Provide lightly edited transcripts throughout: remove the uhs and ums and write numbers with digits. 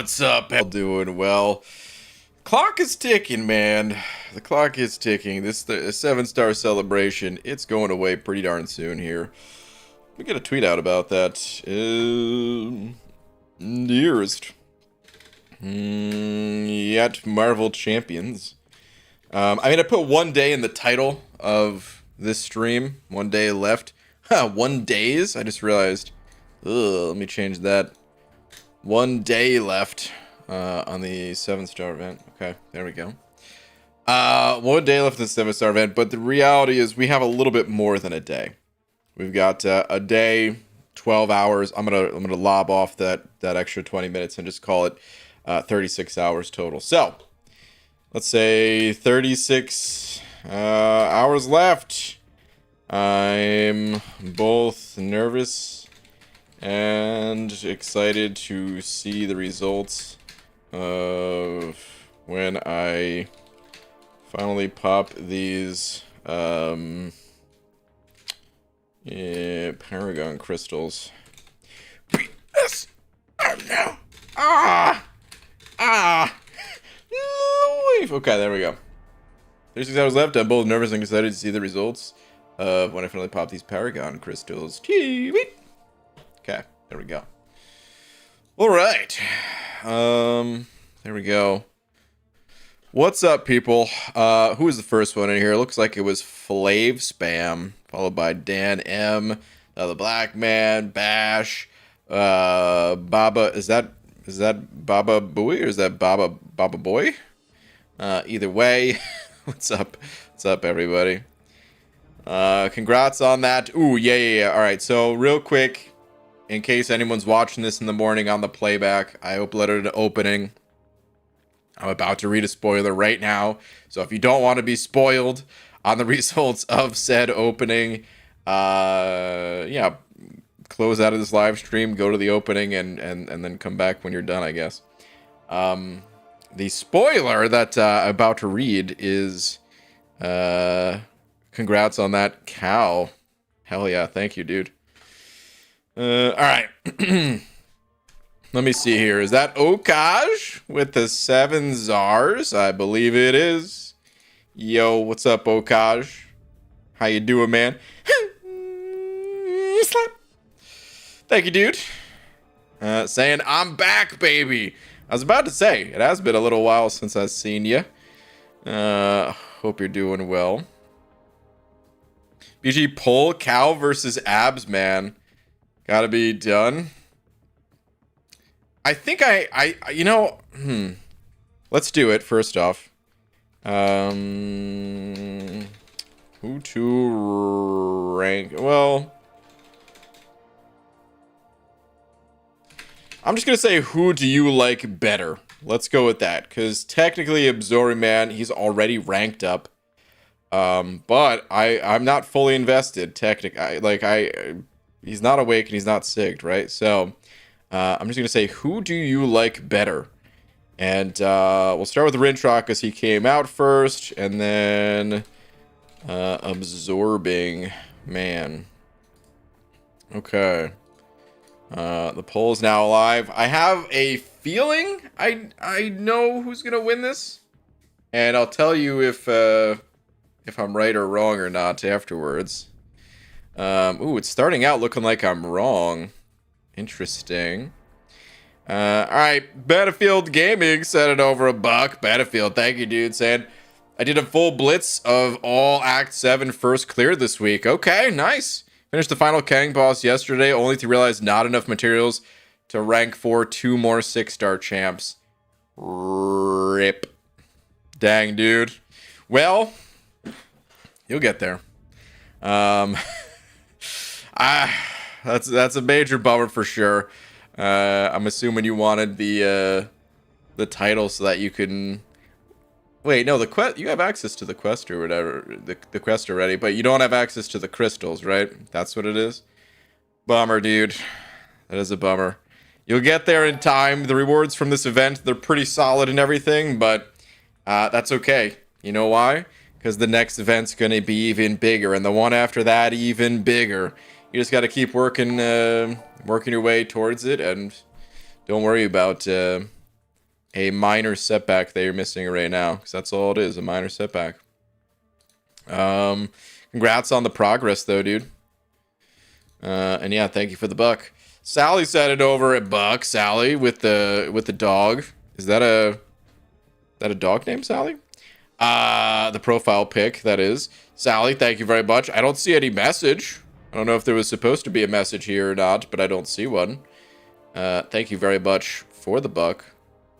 what's up? All doing well. Clock is ticking, man. The clock is ticking. This the 7-star celebration. It's going away pretty darn soon here. We get a tweet out about that. Dearest. Yet Marvel Champions. I put 1 day in the title of this stream. 1 day left. 1 days? I just realized. Let me change that. 1 day left on the 7-star event. Okay, there we go. 1 day left in the 7-star event, but the reality is we have a little bit more than a day. We've got a day, 12 hours. I'm gonna lob off that extra 20 minutes and just call it 36 hours total. So let's say 36 hours left. I'm both nervous and excited to see the results of when I finally pop these Paragon crystals. Yes! Oh no! Okay, there we go. 36 hours left. I'm both nervous and excited to see the results of when I finally pop these Paragon crystals. Okay, there we go. All right. There we go. What's up, people? Who was the first one in here? It looks like it was Flav Spam, followed by Dan M, the Black Man, Bash, Baba. Is that Baba Booey or is that Baba Boy? Either way, what's up? What's up, everybody? Congrats on that. Ooh, yeah. All right, so real quick, in case anyone's watching this in the morning on the playback, I uploaded an opening. I'm about to read a spoiler right now. So if you don't want to be spoiled on the results of said opening, yeah, close out of this live stream, go to the opening, and then come back when you're done, I guess. The spoiler that I'm about to read is, congrats on that cow. Hell yeah, thank you, dude. All right. Let me see here. Is that Okaj with the 7 Zars? I believe it is. Yo, what's up, Okaj? How you doing, man? Slap. Thank you, dude. Saying, I'm back, baby. I was about to say, it has been a little while since I've seen you. Hope you're doing well. BG Pull, Cow versus Abs, man. Gotta be done. I think let's do it first off. Who to rank? Well, I'm just gonna say, who do you like better? Let's go with that, because technically Absori Man, he's already ranked up. But I'm not fully invested. He's not awake and he's not sigged, right? So I'm just gonna say, who do you like better? And we'll start with Rintrock because he came out first, and then Absorbing Man. Okay. The poll is now alive. I have a feeling I know who's gonna win this, and I'll tell you if I'm right or wrong or not afterwards. Ooh, it's starting out looking like I'm wrong. Interesting. Alright, Battlefield Gaming sent it over $1. Battlefield, thank you, dude. Saying, I did a full blitz of all Act 7 first clear this week. Okay, nice. Finished the final Kang boss yesterday, only to realize not enough materials to rank for 2 more 6-star champs. RIP. Dang, dude. Well, you'll get there. That's a major bummer for sure. I'm assuming you wanted the title so that you can. Wait, no, the quest. You have access to the quest or whatever, the quest already, but you don't have access to the crystals, right? That's what it is. Bummer, dude. That is a bummer. You'll get there in time. The rewards from this event, they're pretty solid and everything, but that's okay. You know why? Because the next event's gonna be even bigger, and the one after that even bigger. You just got to keep working your way towards it, and don't worry about a minor setback that you're missing right now, because that's all it is, a minor setback. Congrats on the progress though, dude. And yeah, thank you for the buck. Sally said it over at Buck. Sally with the dog. Is that a dog name, Sally? The profile pic, that is. Sally, thank you very much. I don't see any message. I don't know if there was supposed to be a message here or not, but I don't see one. Thank you very much for the buck.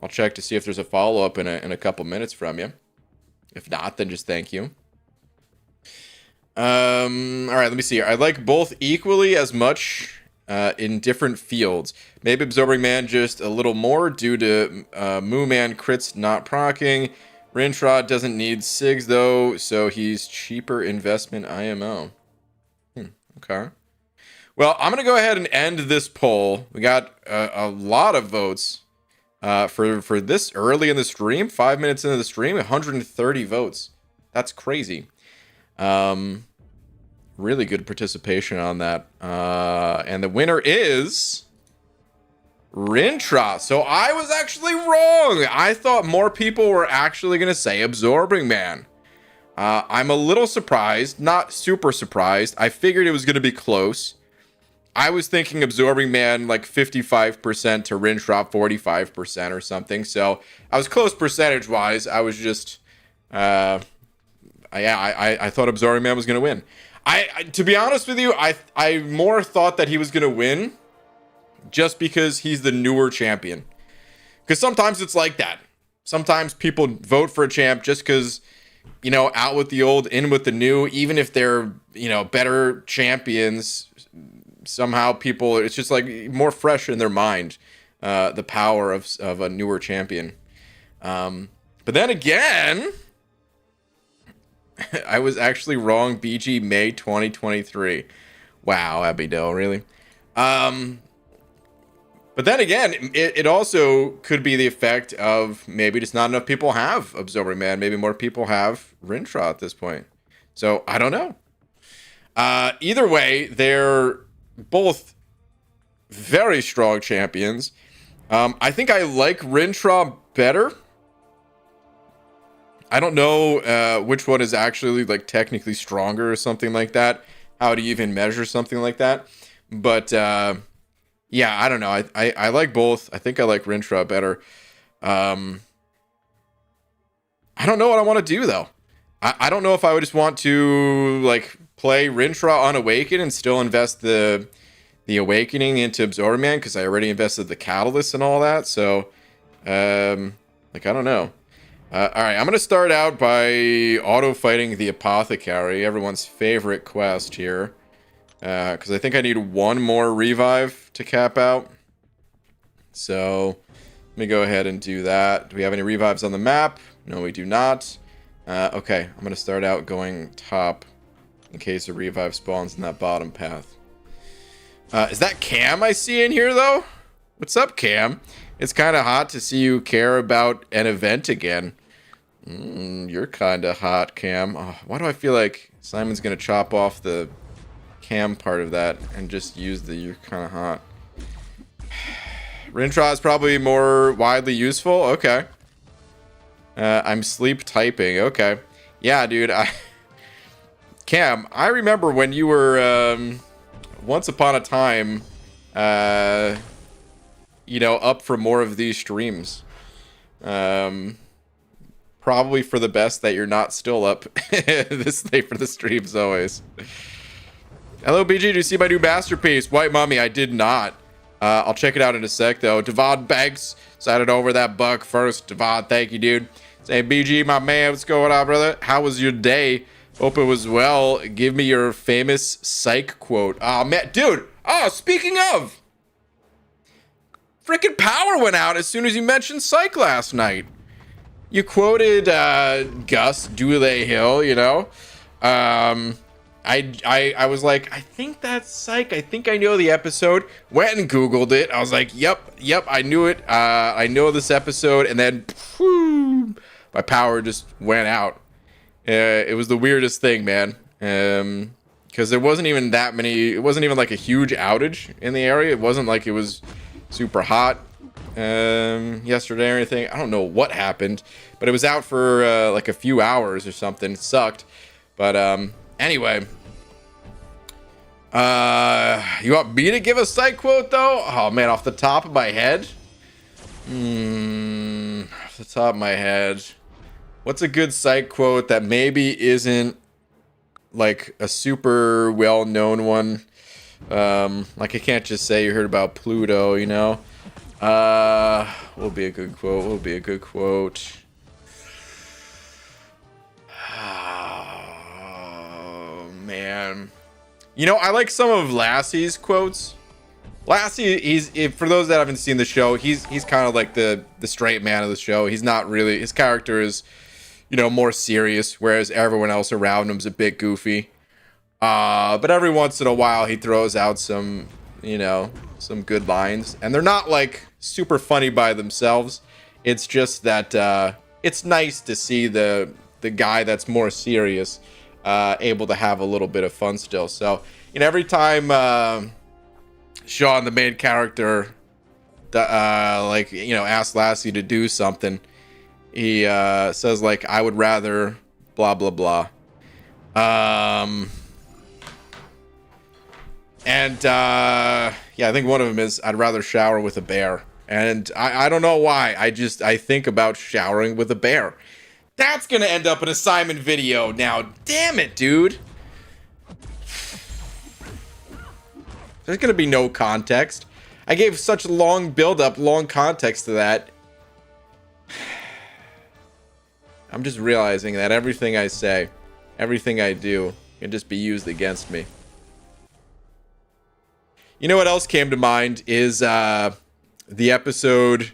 I'll check to see if there's a follow-up in a couple minutes from you. If not, then just thank you. All right, let me see here. I like both equally as much in different fields. Maybe Absorbing Man just a little more due to Moo Man crits not proccing. Rintrah doesn't need SIGs though, so he's cheaper investment IMO. Okay. Well, I'm going to go ahead and end this poll. We got a lot of votes for this early in the stream. 5 minutes into the stream, 130 votes. That's crazy. Really good participation on that. And the winner is Rintrah. So I was actually wrong. I thought more people were actually going to say Absorbing Man. I'm a little surprised, not super surprised. I figured it was going to be close. I was thinking Absorbing Man like 55% to Rintrah 45% or something. So I was close percentage wise. I was just, I thought Absorbing Man was going to win. To be honest with you, I more thought that he was going to win just because he's the newer champion. Because sometimes it's like that. Sometimes people vote for a champ just because, you know, out with the old, in with the new, even if they're, you know, better champions, somehow people, it's just like more fresh in their mind, the power of a newer champion. But then again, I was actually wrong. BG May 2023. Wow, Abidel, really? But then again, it also could be the effect of maybe just not enough people have Absorbing Man. Maybe more people have Rintrah at this point. So, I don't know. Either way, they're both very strong champions. I think I like Rintrah better. I don't know which one is actually like technically stronger or something like that. How do you even measure something like that? But yeah, I don't know. I like both. I think I like Rintrah better. I don't know what I want to do though. I don't know if I would just want to like play Rintrah on Awaken and still invest the Awakening into Absorbing Man because I already invested the Catalyst and all that. So like I don't know. All right, I'm going to start out by auto-fighting the Apothecary, everyone's favorite quest here. Because I think I need one more revive to cap out. So, let me go ahead and do that. Do we have any revives on the map? No, we do not. Okay, I'm going to start out going top in case a revive spawns in that bottom path. Is that Cam I see in here, though? What's up, Cam? It's kind of hot to see you care about an event again. You're kind of hot, Cam. Oh, why do I feel like Simon's going to chop off the Cam part of that and just use the you're kind of hot? Rintrah is probably more widely useful. Okay. I'm sleep typing. Okay. Yeah, dude. Cam, I remember when you were once upon a time, you know, up for more of these streams. Probably for the best that you're not still up this late for the streams always. Hello, BG. Did you see my new masterpiece? White Mummy. I did not. I'll check it out in a sec, though. Devon Banks sided over that buck first. Devon, thank you, dude. Say, BG, my man, what's going on, brother? How was your day? Hope it was well. Give me your famous psych quote. Oh, man. Dude. Oh, speaking of. Freaking power went out as soon as you mentioned psych last night. You quoted Gus Dule Hill, you know. I was like, I think that's psych. I think I know the episode. Went and Googled it. I was like, yep, I knew it. I know this episode. And then whew, my power just went out. It was the weirdest thing, man. Because there wasn't even that many. It wasn't even like a huge outage in the area. It wasn't like it was super hot. yesterday or anything. I don't know what happened, but it was out for like a few hours or something. It sucked. But anyway. You want me to give a site quote though? Oh man, off the top of my head. Off the top of my head. What's a good site quote that maybe isn't like a super well-known one? Like I can't just say you heard about Pluto, you know? What would be a good quote? What would be a good quote? Oh man. You know, I like some of Lassie's quotes. Lassie, for those that haven't seen the show, he's kind of like the straight man of the show. He's not really, his character is, you know, more serious, whereas everyone else around him's a bit goofy. But every once in a while he throws out some, you know, some good lines, and they're not like super funny by themselves. It's just that it's nice to see the guy that's more serious able to have a little bit of fun still. So, you know, every time Sean, the main character, like, you know, asks Lassie to do something, he says like, I would rather blah blah blah. Yeah, I think one of them is I'd rather shower with a bear. And I don't know why, I think about showering with a bear. That's gonna end up an assignment video now. Damn it, dude. There's gonna be no context. I gave such long build-up, long context to that. I'm just realizing that everything I say, everything I do, can just be used against me. You know what else came to mind is the episode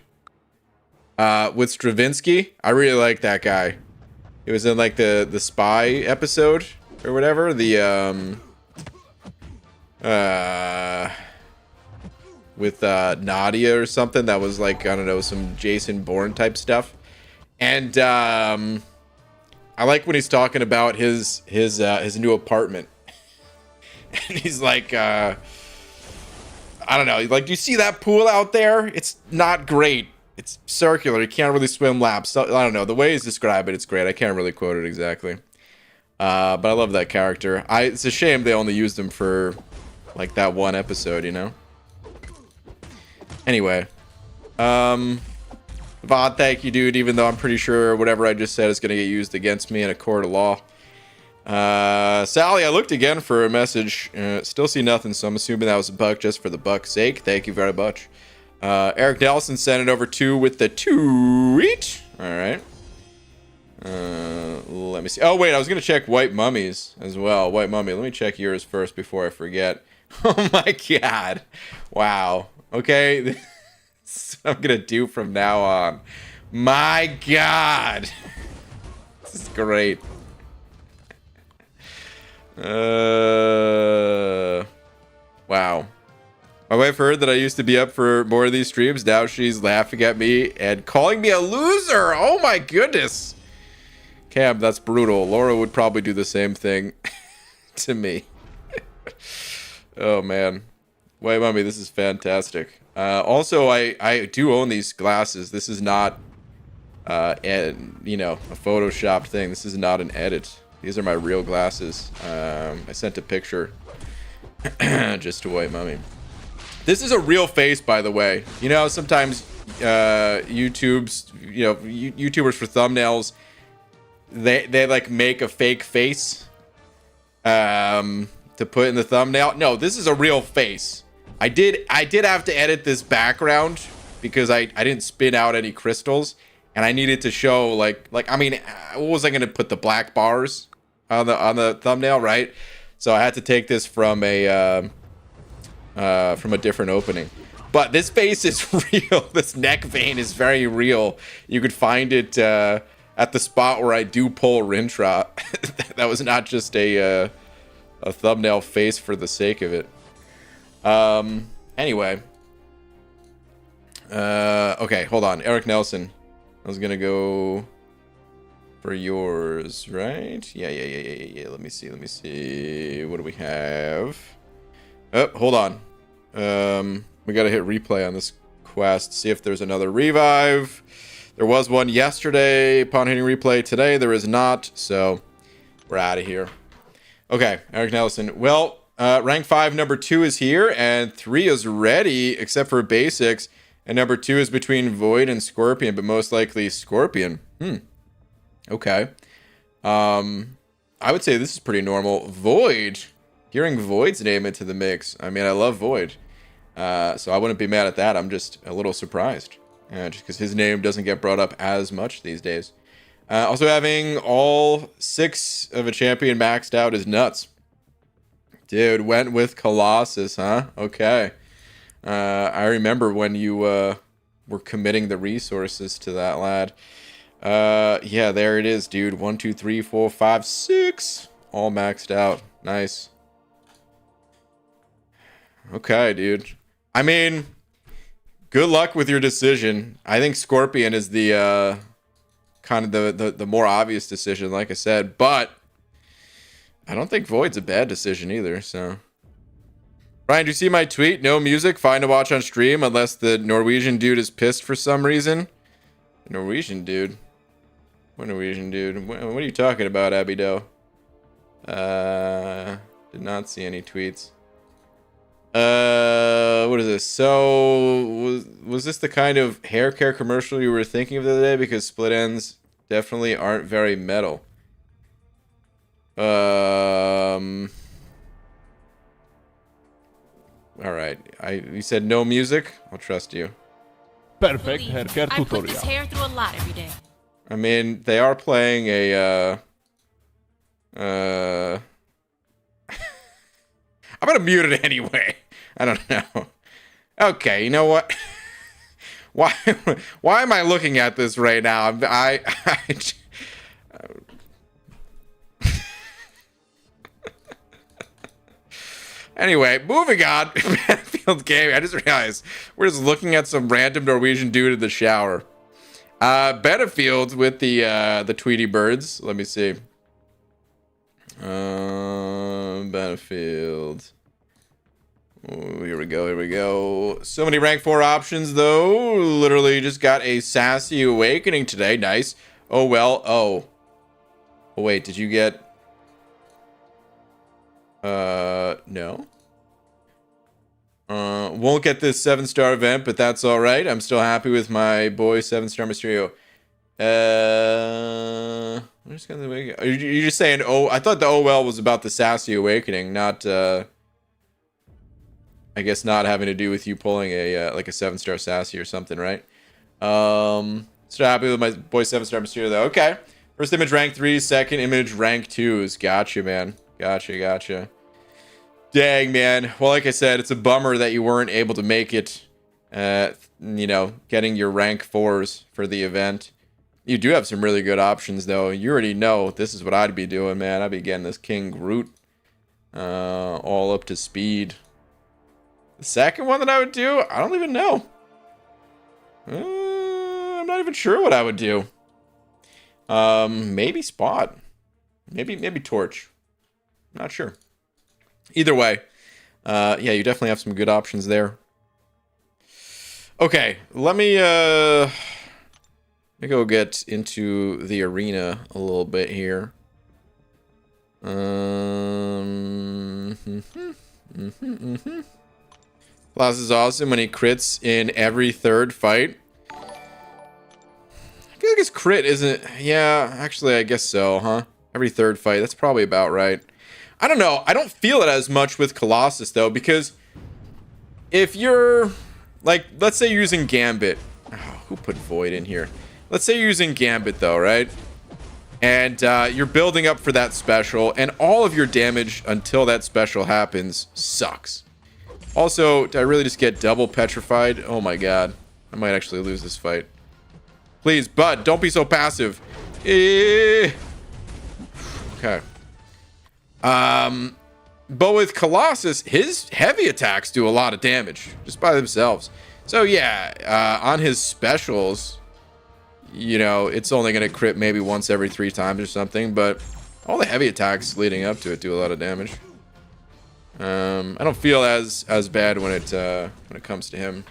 with Stravinsky. I really like that guy. He was in like the spy episode or whatever. The with Nadia or something that was like, I don't know, some Jason Bourne type stuff. And I like when he's talking about his new apartment. And he's like, I don't know, like, do you see that pool out there? It's not great. It's circular. You can't really swim laps. So, I don't know. The way he's described it, it's great. I can't really quote it exactly. But I love that character. It's a shame they only used him for like that one episode, you know? Anyway. Vaughn, thank you, dude, even though I'm pretty sure whatever I just said is going to get used against me in a court of law. Sally, I looked again for a message. Still see nothing, so I'm assuming that was a buck just for the buck's sake. Thank you very much. Eric Nelson sent it over too with the tweet. Alright. Let me see. Oh, wait, I was going to check White Mummies as well. White Mummy, let me check yours first before I forget. Oh my god. Wow. Okay. This is what I'm going to do from now on. My god. This is great. Wow. My wife heard that I used to be up for more of these streams. Now she's laughing at me and calling me a loser. Oh my goodness. Cam, that's brutal. Laura would probably do the same thing to me. Oh man. Wait, mommy, this is fantastic. Also, I do own these glasses. This is not, you know, a Photoshop thing. This is not an edit. These are my real glasses. I sent a picture just to White Mummy. This is a real face, by the way. You know, sometimes YouTubers for thumbnails, they like make a fake face to put in the thumbnail. No, this is a real face. I did have to edit this background because I didn't spin out any crystals, and I needed to show like I mean, what was I gonna put, the black bars on the thumbnail, right? So I had to take this from a different opening. But this face is real. This neck vein is very real. You could find it at the spot where I do pull Rintrah. That was not just a thumbnail face for the sake of it. Anyway. Okay, hold on. Eric Nelson. I was gonna go for yours, right? Yeah. Let me see. What do we have? Oh, hold on. We gotta hit replay on this quest. See if there's another revive. There was one yesterday upon hitting replay. Today there is not, so we're out of here. Okay, Eric Nelson. Well, rank 5 number 2 is here, and 3 is ready, except for basics. And number 2 is between Void and Scorpion, but most likely Scorpion. Okay. I would say this is pretty normal. Void. Hearing Void's name into the mix. I mean, I love Void. So I wouldn't be mad at that. I'm just a little surprised. Just because his name doesn't get brought up as much these days. Also having all 6 of a champion maxed out is nuts. Dude, went with Colossus, huh? Okay. I remember when you were committing the resources to that, lad. Yeah, there it is, dude. 1, 2, 3, 4, 5, 6. All maxed out. Nice. Okay, dude. I mean, good luck with your decision. I think Scorpion is the kind of the more obvious decision, like I said, but I don't think Void's a bad decision either, so. Ryan, do you see my tweet? No music, fine to watch on stream unless the Norwegian dude is pissed for some reason. Norwegian dude? What Norwegian dude? What are you talking about, Abido? Did not see any tweets. What is this? So, was this the kind of hair care commercial you were thinking of the other day? Because split ends definitely aren't very metal. Alright. You said no music? I'll trust you. Perfect hair care tutorial. I put this hair through a lot every day. I mean, they are playing a, I'm gonna mute it anyway. I don't know. Okay, you know what? Why am I looking at this right now? Anyway, moving on. Battlefield game. I just realized we're just looking at some random Norwegian dude in the shower. Battlefield with the Tweety birds. Let me see. Battlefield. Oh, here we go. So many rank 4 options, though. Literally just got a Sassy Awakening today. Nice. Oh, well. Oh, wait. Did you get... no. Won't get this 7-star event, but that's alright. I'm still happy with my boy 7-star Mysterio. I'm just gonna are you just saying, oh, I thought the OL was about the Sassy Awakening, not, I guess not having to do with you pulling a, like a 7-star Sassy or something, right? Still happy with my boy 7-star Mysterio, though. Okay. First image rank 3, second image rank 2s. Gotcha, man. Gotcha. Dang, man. Well, like I said, it's a bummer that you weren't able to make it, you know, getting your rank 4s for the event. You do have some really good options, though. You already know this is what I'd be doing, man. I'd be getting this King Groot all up to speed. The second one that I would do, I don't even know. I'm not even sure what I would do. Maybe Spot. Maybe Torch. Not sure. Either way, yeah, you definitely have some good options there. Okay, let me go get into the arena a little bit here. Klaus is awesome when he crits in every third fight. I feel like his crit isn't... Yeah, actually, I guess so, huh? Every third fight. That's probably about right. I don't know. I don't feel it as much with Colossus, though, because if you're... Like, let's say you're using Gambit. Oh, who put Void in here? Let's say you're using Gambit, though, right? And you're building up for that special, and all of your damage until that special happens sucks. Also, did I really just get double petrified? Oh my god. I might actually lose this fight. Please, Bud, don't be so passive. Okay. But with Colossus, his heavy attacks do a lot of damage just by themselves. So yeah, on his specials, you know, it's only going to crit maybe once every 3 times or something, but all the heavy attacks leading up to it do a lot of damage. I don't feel as bad when it comes to him.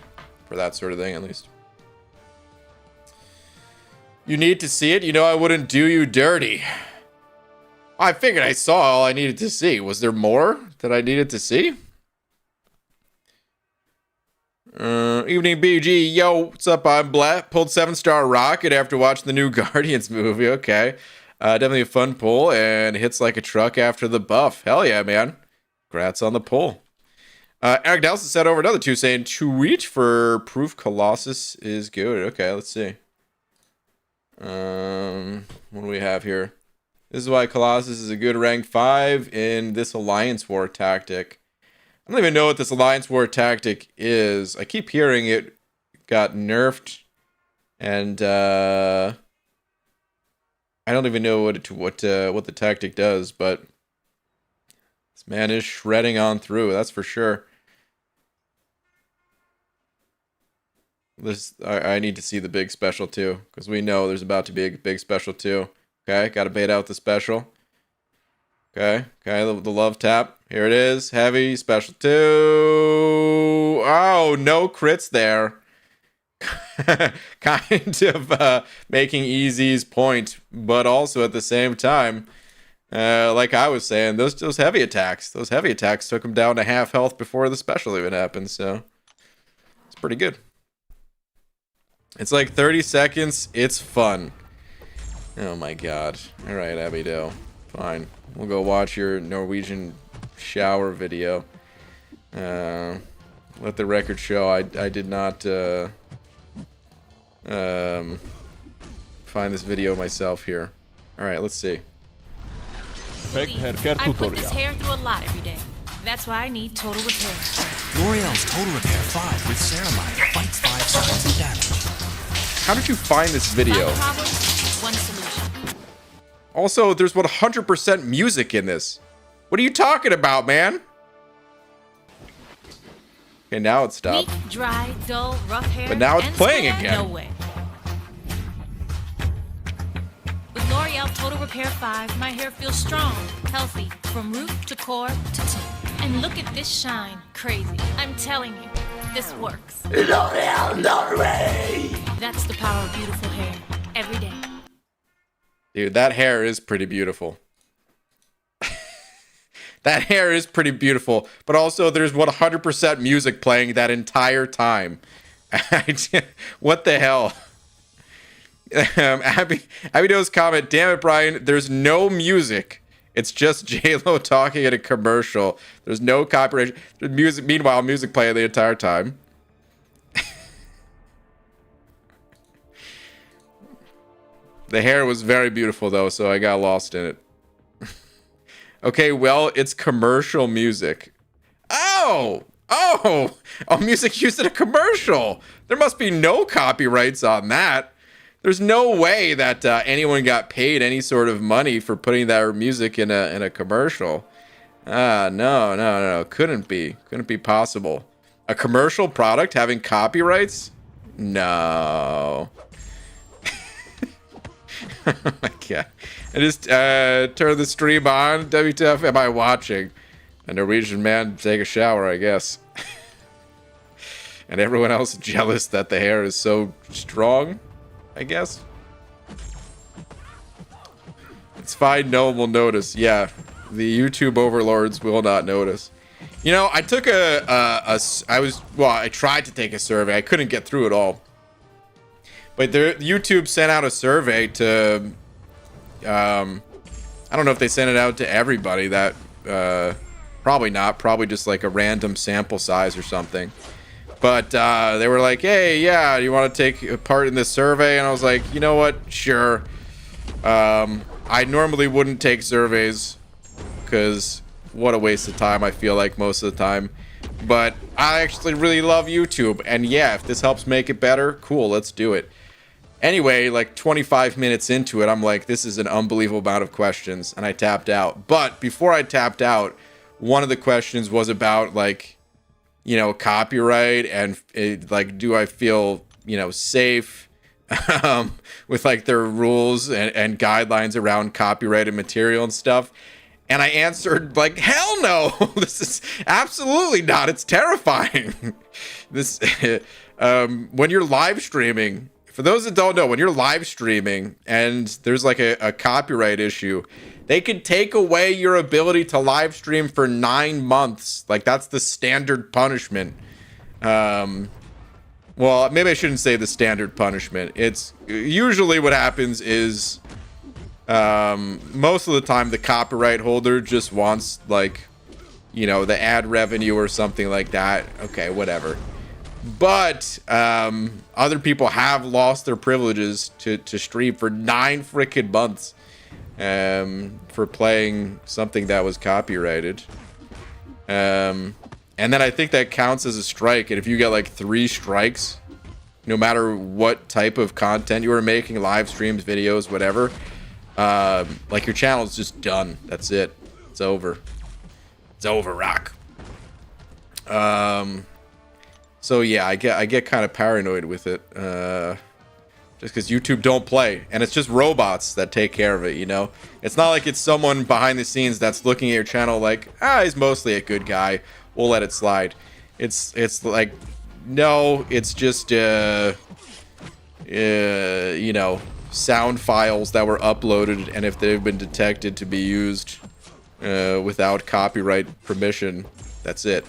for that sort of thing, at least. You need to see it? You know I wouldn't do you dirty. I figured I saw all I needed to see. Was there more that I needed to see? Evening BG, yo, what's up? I'm Blatt. Pulled 7-star rocket after watching the new Guardians movie. Okay. Definitely a fun pull and hits like a truck after the buff. Hell yeah, man. Congrats on the pull. Eric Nelson sent over another 2 saying, tweet for proof Colossus is good. Okay, let's see. What do we have here? This is why Colossus is a good rank 5 in this Alliance War tactic. I don't even know what this Alliance War tactic is. I keep hearing it got nerfed, and I don't even know what the tactic does. But this man is shredding on through. That's for sure. I need to see the big special too, because we know there's about to be a big special too. Okay, gotta bait out the special. Okay, the love tap. Here it is. Heavy special 2. Oh, no crits there. Kind of making Easy's point, but also at the same time, like I was saying, those heavy attacks took him down to half health before the special even happened. So it's pretty good. It's like 30 seconds. It's fun. Oh my god. All right, Abido. Fine. We'll go watch your Norwegian shower video. Let the record show I did not find this video myself here. Alright, let's see. Perfect haircare I put this tutorial. hair through a lot every day. That's why I need Total Repair. L'Oreal's Total Repair 5 with Ceramide fights 5 signs of damage. How did you find this video? 5 problems, 1 solution. Also, there's 100% music in this. What are you talking about, man? Okay, now it stopped. Weak, dry, dull, rough hair. But now it's and playing swear, again. No way. With L'Oreal Total Repair 5, my hair feels strong, healthy, from root to core to tip. And look at this shine. Crazy. I'm telling you, this works. L'Oreal Norway! That's the power of beautiful hair. Every day. Dude, that hair is pretty beautiful. That hair is pretty beautiful. But also, there's 100% music playing that entire time. What the hell? Abido's comment, damn it, Brian, there's no music. It's just J-Lo talking in a commercial. There's no copyright. There's music. Meanwhile, music playing the entire time. The hair was very beautiful, though, so I got lost in it. Okay, well, it's commercial music. Oh, music used in a commercial. There must be no copyrights on that. There's no way that anyone got paid any sort of money for putting that music in a commercial. No. Couldn't be possible. A commercial product having copyrights? No. Oh my god. I just turn the stream on. WTF am I watching? A Norwegian man take a shower, I guess. And everyone else jealous that the hair is so strong, I guess. It's fine, no one will notice. Yeah, the YouTube overlords will not notice. You know, I took I tried to take a survey. I couldn't get through it all. But YouTube sent out a survey to, I don't know if they sent it out to everybody. That probably not. Probably just like a random sample size or something. But they were like, hey, yeah, do you want to take part in this survey? And I was like, you know what? Sure. I normally wouldn't take surveys because what a waste of time, I feel like, most of the time. But I actually really love YouTube. And yeah, if this helps make it better, cool, let's do it. Anyway, like 25 minutes into it, I'm like, this is an unbelievable amount of questions. And I tapped out. But before I tapped out, one of the questions was about, like, you know, copyright and like, do I feel, you know, safe with like their rules and guidelines around copyrighted material and stuff. And I answered like, hell no, this is absolutely not. It's terrifying. This, when you're live streaming, for those that don't know, when you're live streaming and there's like a copyright issue, they can take away your ability to live stream for 9 months. Like, that's the standard punishment. Well, maybe I shouldn't say the standard punishment. It's usually what happens is most of the time the copyright holder just wants, like, you know, the ad revenue or something like that. Okay, whatever. But other people have lost their privileges to stream for 9 freaking months for playing something that was copyrighted. And then I think that counts as a strike. And if you get like 3 strikes, no matter what type of content you were making, live streams, videos, whatever, like your channel is just done. That's it. It's over. It's over, Rock. So yeah, I get kind of paranoid with it. Just because YouTube don't play, and it's just robots that take care of it, you know? It's not like it's someone behind the scenes that's looking at your channel like, he's mostly a good guy, we'll let it slide. It's like, no, it's just, you know, sound files that were uploaded, and if they've been detected to be used without copyright permission, that's it.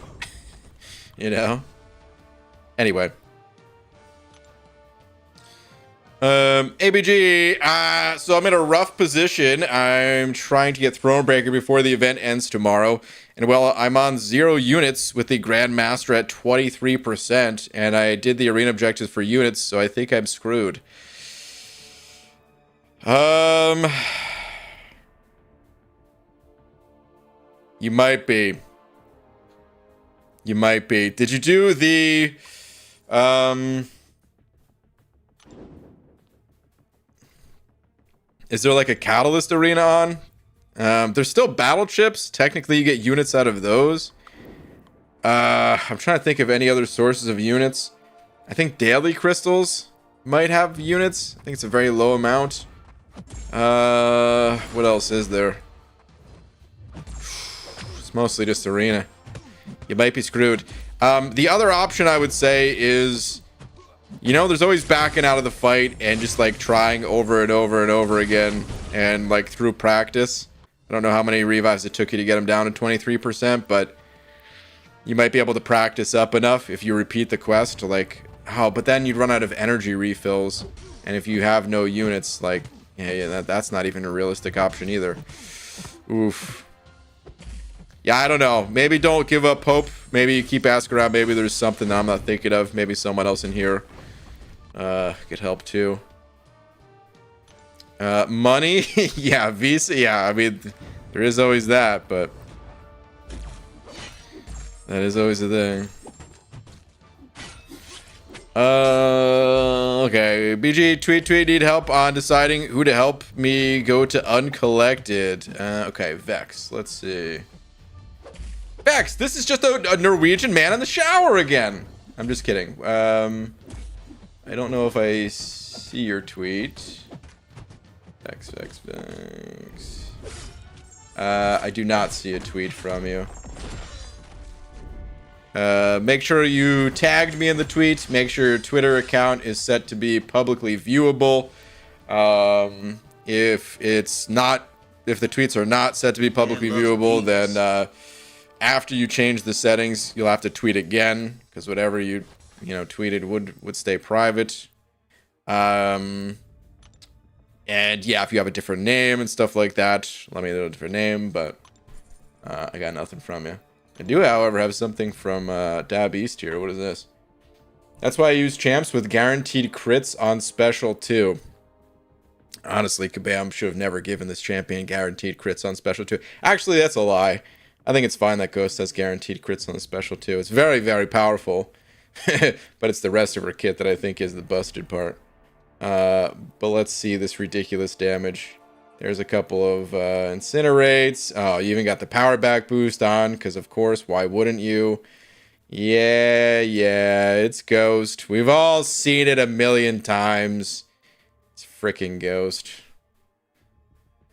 You know? Anyway. ABG, so I'm in a rough position. I'm trying to get Thronebreaker before the event ends tomorrow. And well, I'm on 0 units with the Grandmaster at 23%. And I did the arena objectives for units, so I think I'm screwed. You might be. You might be. Did you do the, is there like a Catalyst arena on? There's still battle chips. Technically, you get units out of those. I'm trying to think of any other sources of units. I think daily crystals might have units. I think it's a very low amount. What else is there? It's mostly just arena. You might be screwed. The other option I would say is, you know, there's always backing out of the fight and just like trying over and over and over again, and like through practice. I don't know how many revives it took you to get him down to 23%, but you might be able to practice up enough if you repeat the quest to like, but then you'd run out of energy refills, and if you have no units, like, that's not even a realistic option either. Oof. Yeah, I don't know. Maybe don't give up hope. Maybe you keep asking around. Maybe there's something that I'm not thinking of. Maybe someone else in here could help too. Money? Yeah, Visa. Yeah, I mean, there is always that, but that is always the thing. Okay. BG, tweet, need help on deciding who to help me go to uncollected. Okay, Vex. Let's see. Vex, this is just a Norwegian man in the shower again. I'm just kidding. I don't know if I see your tweet. Vex. I do not see a tweet from you. Make sure you tagged me in the tweet. Make sure your Twitter account is set to be publicly viewable. If the tweets are not set to be publicly viewable, then after you change the settings, you'll have to tweet again, because whatever you tweeted would stay private. And yeah, if you have a different name and stuff like that, let me know a different name, but I got nothing from you. I do, however, have something from Dab East here. What is this? That's why I use champs with guaranteed crits on special too. Honestly, Kabam should have never given this champion guaranteed crits on special too. Actually, that's a lie. I think it's fine that Ghost has guaranteed crits on the special too. It's very, very powerful. But it's the rest of her kit that I think is the busted part. But let's see this ridiculous damage. There's a couple of incinerates. Oh, you even got the power back boost on, because of course, why wouldn't you? Yeah, it's Ghost. We've all seen it a million times. It's freaking Ghost.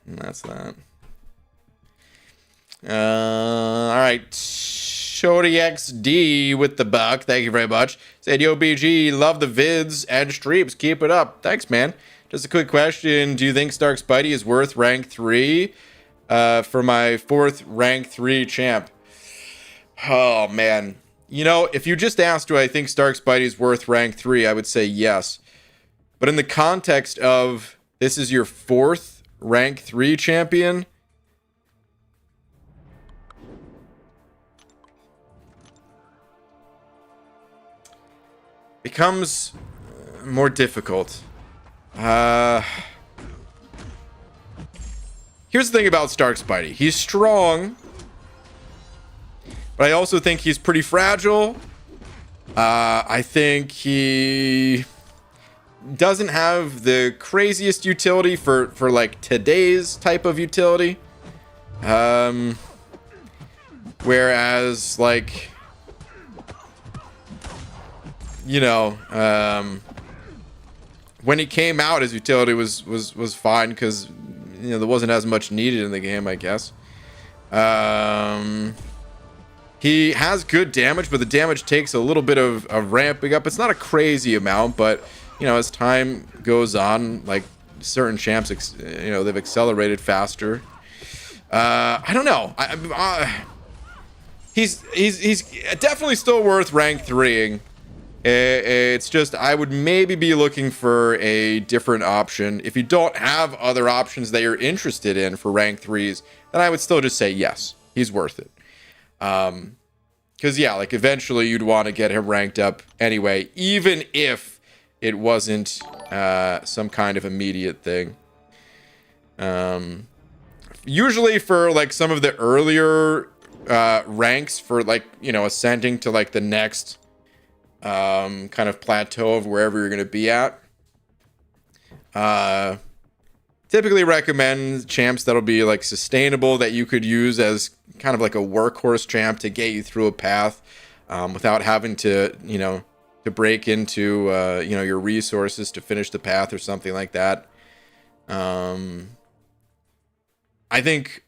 And that's that. All right. Shorty XD with the buck. Thank you very much. Said, yo, BG, love the vids and streams. Keep it up. Thanks, man. Just a quick question. Do you think Stark Spidey is worth rank 3 for my 4th rank 3 champ? Oh, man. You know, if you just asked, do I think Stark Spidey is worth rank 3, I would say yes. But in the context of this is your 4th rank 3 champion, becomes more difficult. Here's the thing about Stark Spidey. He's strong, but I also think he's pretty fragile. I think he doesn't have the craziest utility for like today's type of utility. Whereas like, you know, when he came out, his utility was fine because, you know, there wasn't as much needed in the game, I guess. He has good damage, but the damage takes a little bit of ramping up. It's not a crazy amount, but, you know, as time goes on, like certain champs, you know, they've accelerated faster. I don't know. He's definitely still worth rank 3ing. It's just, I would maybe be looking for a different option. If you don't have other options that you're interested in for rank 3s, then I would still just say yes, he's worth it. Because yeah, like eventually you'd want to get him ranked up anyway, even if it wasn't some kind of immediate thing. Usually for like some of the earlier ranks for like, you know, ascending to like the next kind of plateau of wherever you're going to be at. Typically recommend champs that'll be like sustainable, that you could use as kind of like a workhorse champ to get you through a path without having to, you know, to break into, you know, your resources to finish the path or something like that. I think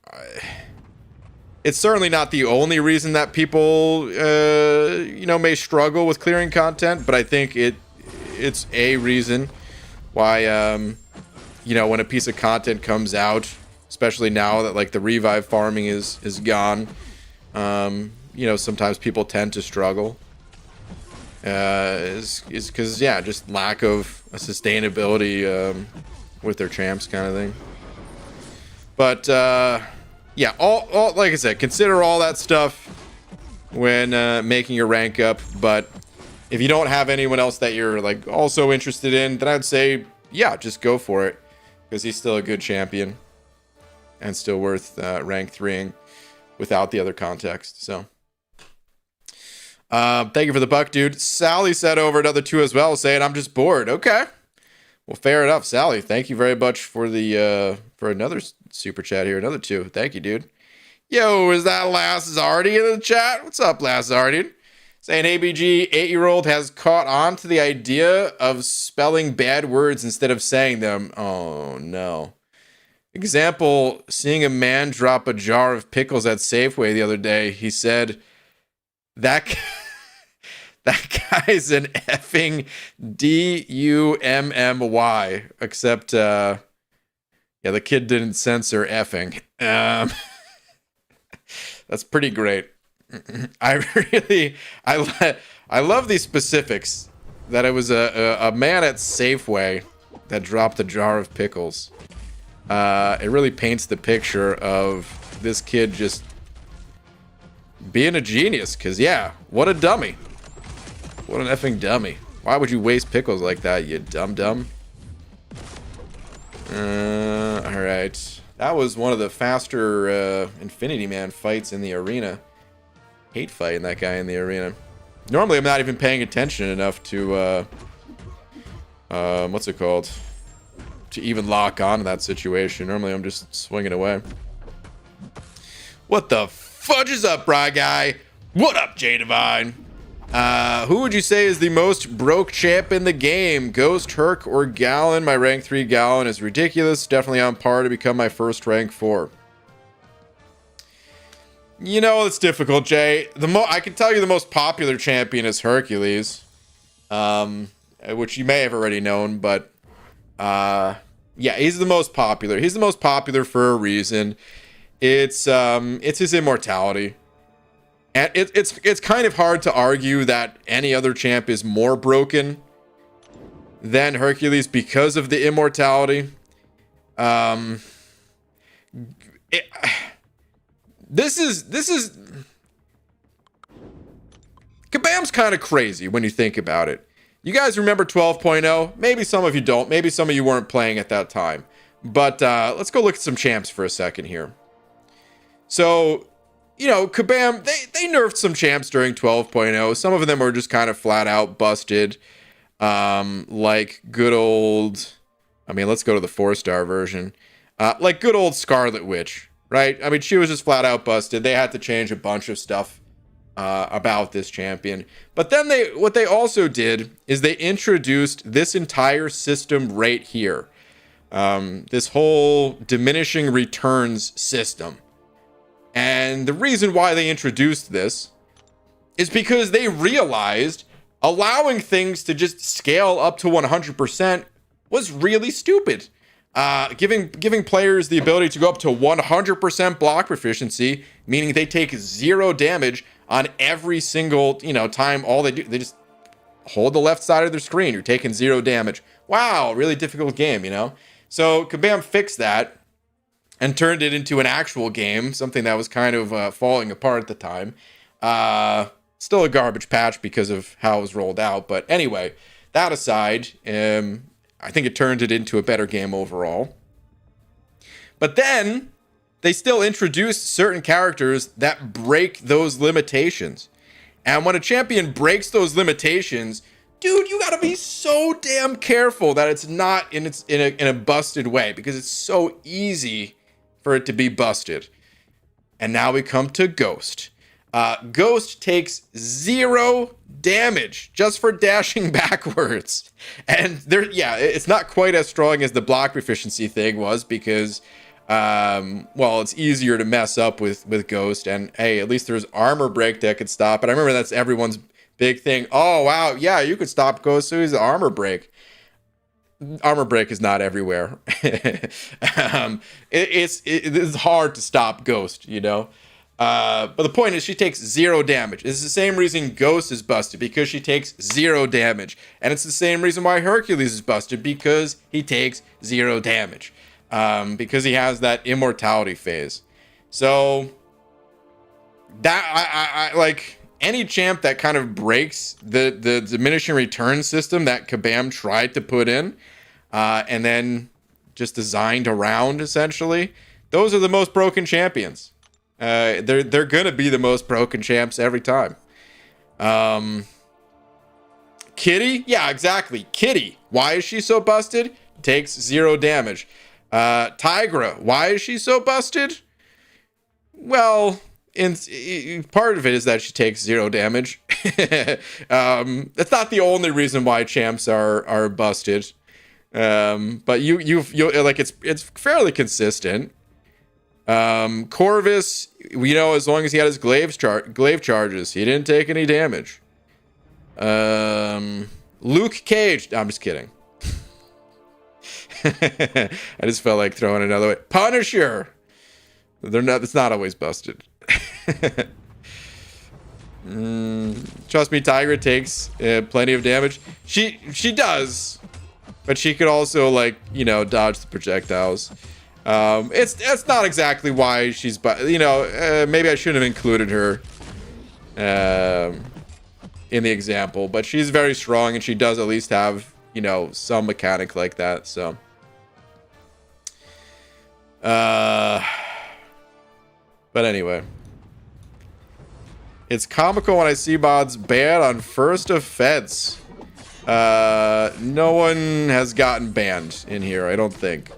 it's certainly not the only reason that people, you know, may struggle with clearing content, but I think it's a reason why, you know, when a piece of content comes out, especially now that like the revive farming is gone, you know, sometimes people tend to struggle. Is because, yeah, just lack of a sustainability with their champs kind of thing. But yeah, all like I said, consider all that stuff when making your rank up. But if you don't have anyone else that you're like also interested in, then I'd say, yeah, just go for it, because he's still a good champion and still worth rank 3ing without the other context. So thank you for the buck, dude. Sally said over another 2 as well, saying I'm just bored. Okay, well, fair enough, Sally. Thank you very much for the for another super chat here, another 2. Thank you, dude. Yo, is that Lazardi in the chat? What's up, Lazardi? Saying ABG 8-year-old has caught on to the idea of spelling bad words instead of saying them. Oh no. Example, seeing a man drop a jar of pickles at Safeway the other day. He said, that guy's an effing D-U-M-M-Y. Except, yeah, the kid didn't censor effing. That's pretty great. I love these specifics. That it was a man at Safeway that dropped a jar of pickles. It really paints the picture of this kid just being a genius. Because, yeah, what a dummy. What an effing dummy. Why would you waste pickles like that, you dumb? Alright. That was one of the faster Infinity Man fights in the arena. Hate fighting that guy in the arena. Normally, I'm not even paying attention enough to, what's it called? To even lock on to that situation. Normally, I'm just swinging away. What the fudge is up, Bry Guy? What up, J Divine? Who would you say is the most broke champ in the game? Ghost, Herc, or Gallon? My rank 3 Gallon is ridiculous. Definitely on par to become my first rank 4. You know, it's difficult, Jay. I can tell you the most popular champion is Hercules, which you may have already known, but yeah, he's the most popular. He's the most popular for a reason. It's his immortality. And it's kind of hard to argue that any other champ is more broken than Hercules because of the immortality. This is Kabam's kind of crazy when you think about it. You guys remember 12.0? Maybe some of you don't. Maybe some of you weren't playing at that time. But let's go look at some champs for a second here. So, you know, Kabam, they nerfed some champs during 12.0. Some of them were just kind of flat out busted. Like good old, I mean, let's go to the 4-star version. Like good old Scarlet Witch, right? I mean, she was just flat out busted. They had to change a bunch of stuff about this champion. But then what they also did is they introduced this entire system right here. This whole diminishing returns system. And the reason why they introduced this is because they realized allowing things to just scale up to 100% was really stupid. Giving players the ability to go up to 100% block proficiency, meaning they take 0 damage on every single, time. All they do, they just hold the left side of their screen. You're taking 0 damage. Wow, really difficult game, So Kabam fixed that and turned it into an actual game, something that was kind of falling apart at the time. Still a garbage patch because of how it was rolled out. But anyway, that aside, I think it turned it into a better game overall. But then they still introduced certain characters that break those limitations. And when a champion breaks those limitations, dude, you gotta be so damn careful that it's not in a busted way, because it's so easy for it to be busted. And now we come to Ghost. Ghost takes 0 damage just for dashing backwards. And it's not quite as strong as the block proficiency thing was, because it's easier to mess up with Ghost. And hey, at least there's armor break that could stop it. I remember that's everyone's big thing. Oh wow, yeah, you could stop Ghost, so he's an armor break. Armor break is not everywhere. It's hard to stop Ghost, but the point is, she takes 0 damage. It's the same reason Ghost is busted, because she takes 0 damage. And it's the same reason why Hercules is busted, because he takes 0 damage. Because he has that immortality phase. So that I like any champ that kind of breaks the diminishing return system that Kabam tried to put in, and then just designed around, essentially. Those are the most broken champions. They're gonna be the most broken champs every time. Kitty, yeah, exactly. Kitty, why is she so busted? Takes 0 damage. Tigra, why is she so busted? Well, part of it is that she takes 0 damage. That's not the only reason why champs are busted. But you like it's fairly consistent. Corvus, as long as he had his glaive charges, he didn't take any damage. Luke Cage, I'm just kidding. I just felt like throwing another way. Punisher, it's not always busted. Trust me, Tigra takes plenty of damage. She does, but she could also dodge the projectiles. It's not exactly why she's, maybe I shouldn't have included her in the example, but she's very strong and she does at least have, some mechanic like that. So, but anyway, it's comical when I see mods banned on first offense. No one has gotten banned in here, I don't think.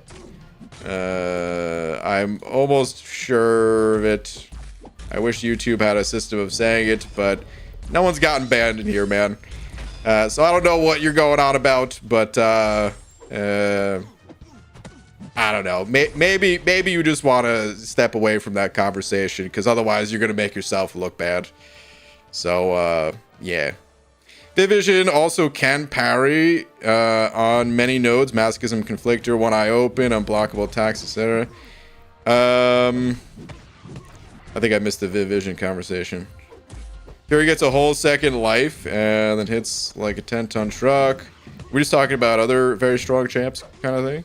I'm almost sure of it. I wish YouTube had a system of saying it, but no one's gotten banned in here, man. So I don't know what you're going on about, but I I don't know. Maybe you just want to step away from that conversation, because otherwise you're gonna make yourself look bad. So yeah. Vivision also can parry on many nodes. Masochism, Conflictor, One Eye Open, Unblockable Attacks, etc. I think I missed the Vivision conversation. Here he gets a whole second life and then hits like a 10-ton truck. We're just talking about other very strong champs kind of thing.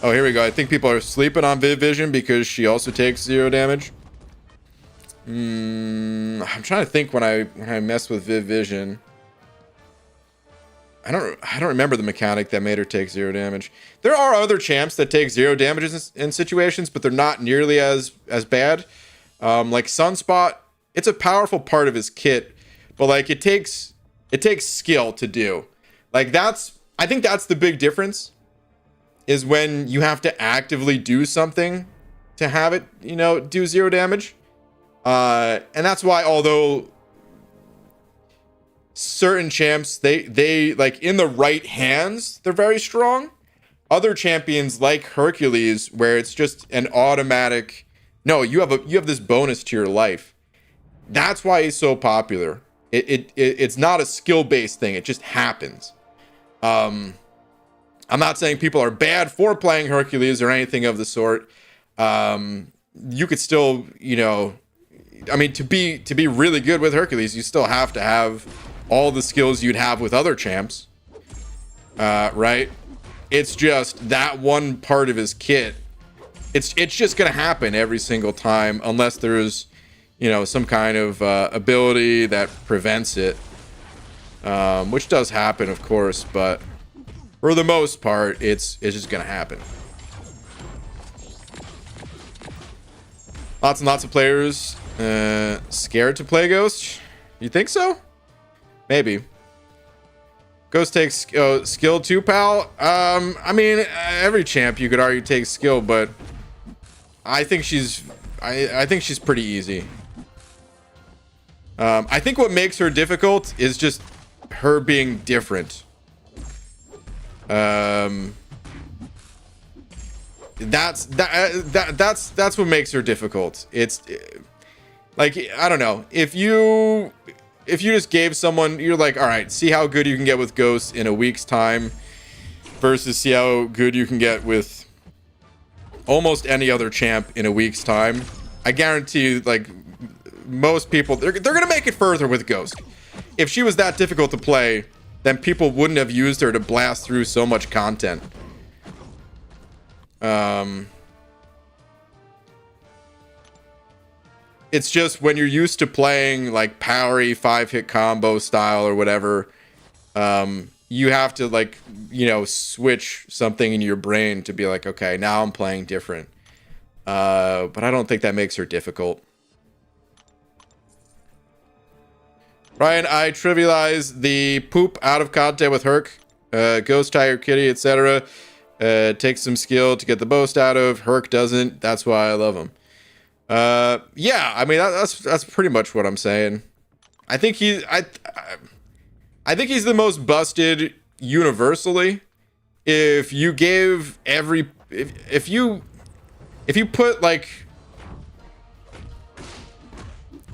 Oh, here we go. I think people are sleeping on Vivision because she also takes 0 damage. I'm trying to think when I mess with Vivision. I don't remember the mechanic that made her take 0 damage. There are other champs that take 0 damages in situations, but they're not nearly as bad. Like Sunspot, it's a powerful part of his kit, but like it takes skill to do. Like I think that's the big difference, is when you have to actively do something to have it, do 0 damage. And that's why, although certain champs, they like in the right hands, they're very strong. Other champions like Hercules, where it's just an automatic, no, you have this bonus to your life. That's why he's so popular. It's not a skill-based thing. It just happens. I'm not saying people are bad for playing Hercules or anything of the sort. You could still, I mean, to be really good with Hercules, you still have to have all the skills you'd have with other champs. Right? It's just that one part of his kit. It's just gonna happen every single time unless there's, some kind of ability that prevents it. Which does happen, of course, but for the most part, it's just gonna happen. Lots and lots of players scared to play Ghost. You think so? Maybe. Ghost takes skill too, pal. I mean, every champ you could argue takes skill, but I think she's pretty easy. I think what makes her difficult is just her being different. That's what makes her difficult. It's like, I don't know, if you just gave someone, you're like, all right, see how good you can get with Ghost in a week's time versus see how good you can get with almost any other champ in a week's time. I guarantee you, like, most people, they're gonna make it further with Ghost. If she was that difficult to play, then people wouldn't have used her to blast through so much content. It's just when you're used to playing like powery 5-hit combo style or whatever, you have to like, switch something in your brain to be like, okay, now I'm playing different. But I don't think that makes her difficult. Ryan, I trivialize the poop out of content with Herc, Ghost, Tiger Kitty, etc. Takes some skill to get the most out of. Herc doesn't. That's why I love him. Yeah, I mean that's pretty much what I'm saying. I think he's the most busted universally. If you gave if you put like,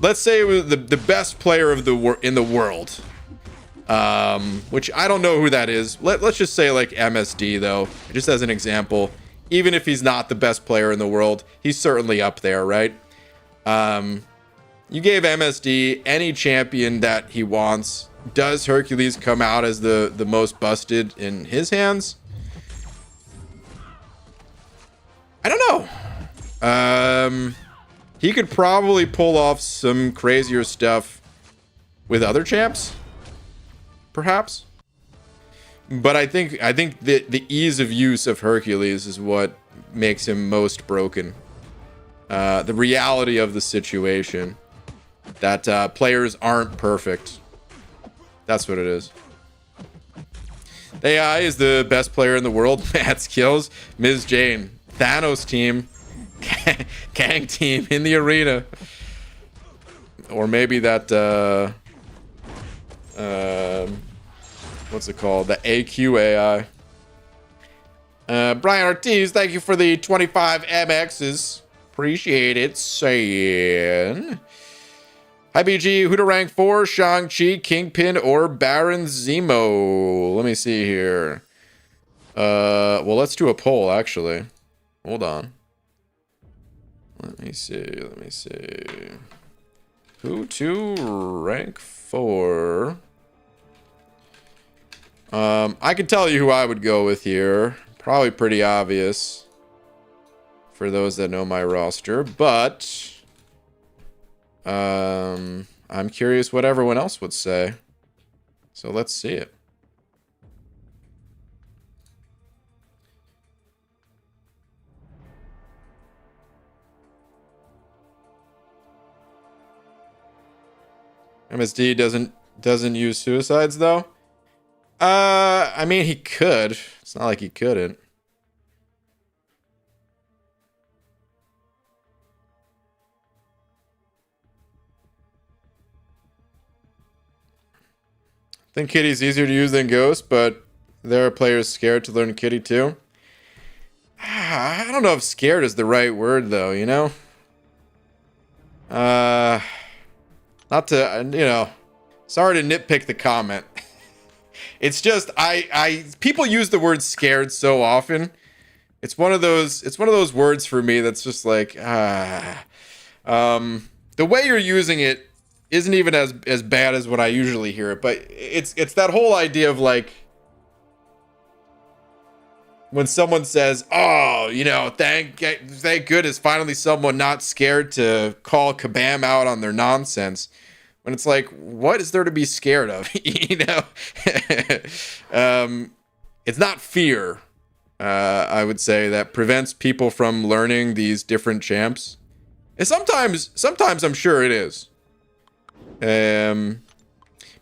let's say it was the best player of in the world, which I don't know who that is. Let's just say like MSD though, just as an example. Even if he's not the best player in the world, he's certainly up there, right? You gave MSD any champion that he wants. Does Hercules come out as the most busted in his hands? I don't know. He could probably pull off some crazier stuff with other champs, perhaps. But I think the ease of use of Hercules is what makes him most broken. The reality of the situation, that players aren't perfect. That's what it is. The AI is the best player in the world. Mad skills. Ms. Jane. Thanos team. Kang team in the arena. Or maybe that what's it called? The AQ AI. Brian Ortiz, thank you for the 25 MXs. Appreciate it, saying. Hi, BG. Who to rank for? Shang-Chi, Kingpin, or Baron Zemo? Let me see here. Well, let's do a poll, actually. Hold on. Let me see. Who to rank for? I can tell you who I would go with here. Probably pretty obvious for those that know my roster, but I'm curious what everyone else would say. So let's see it. MSD doesn't use suicides though. I mean he could. It's not like he couldn't. I think Kitty's easier to use than Ghost, but there are players scared to learn Kitty too. I don't know if scared is the right word though, you know? Not to, sorry to nitpick the comment. It's just, people use the word scared so often. It's one of those words for me that's just like, the way you're using it isn't even as bad as what I usually hear it, but it's that whole idea of like, when someone says, oh, thank goodness, finally someone not scared to call Kabam out on their nonsense. When it's like, what is there to be scared of? It's not fear, I would say, that prevents people from learning these different champs. And sometimes I'm sure it is. But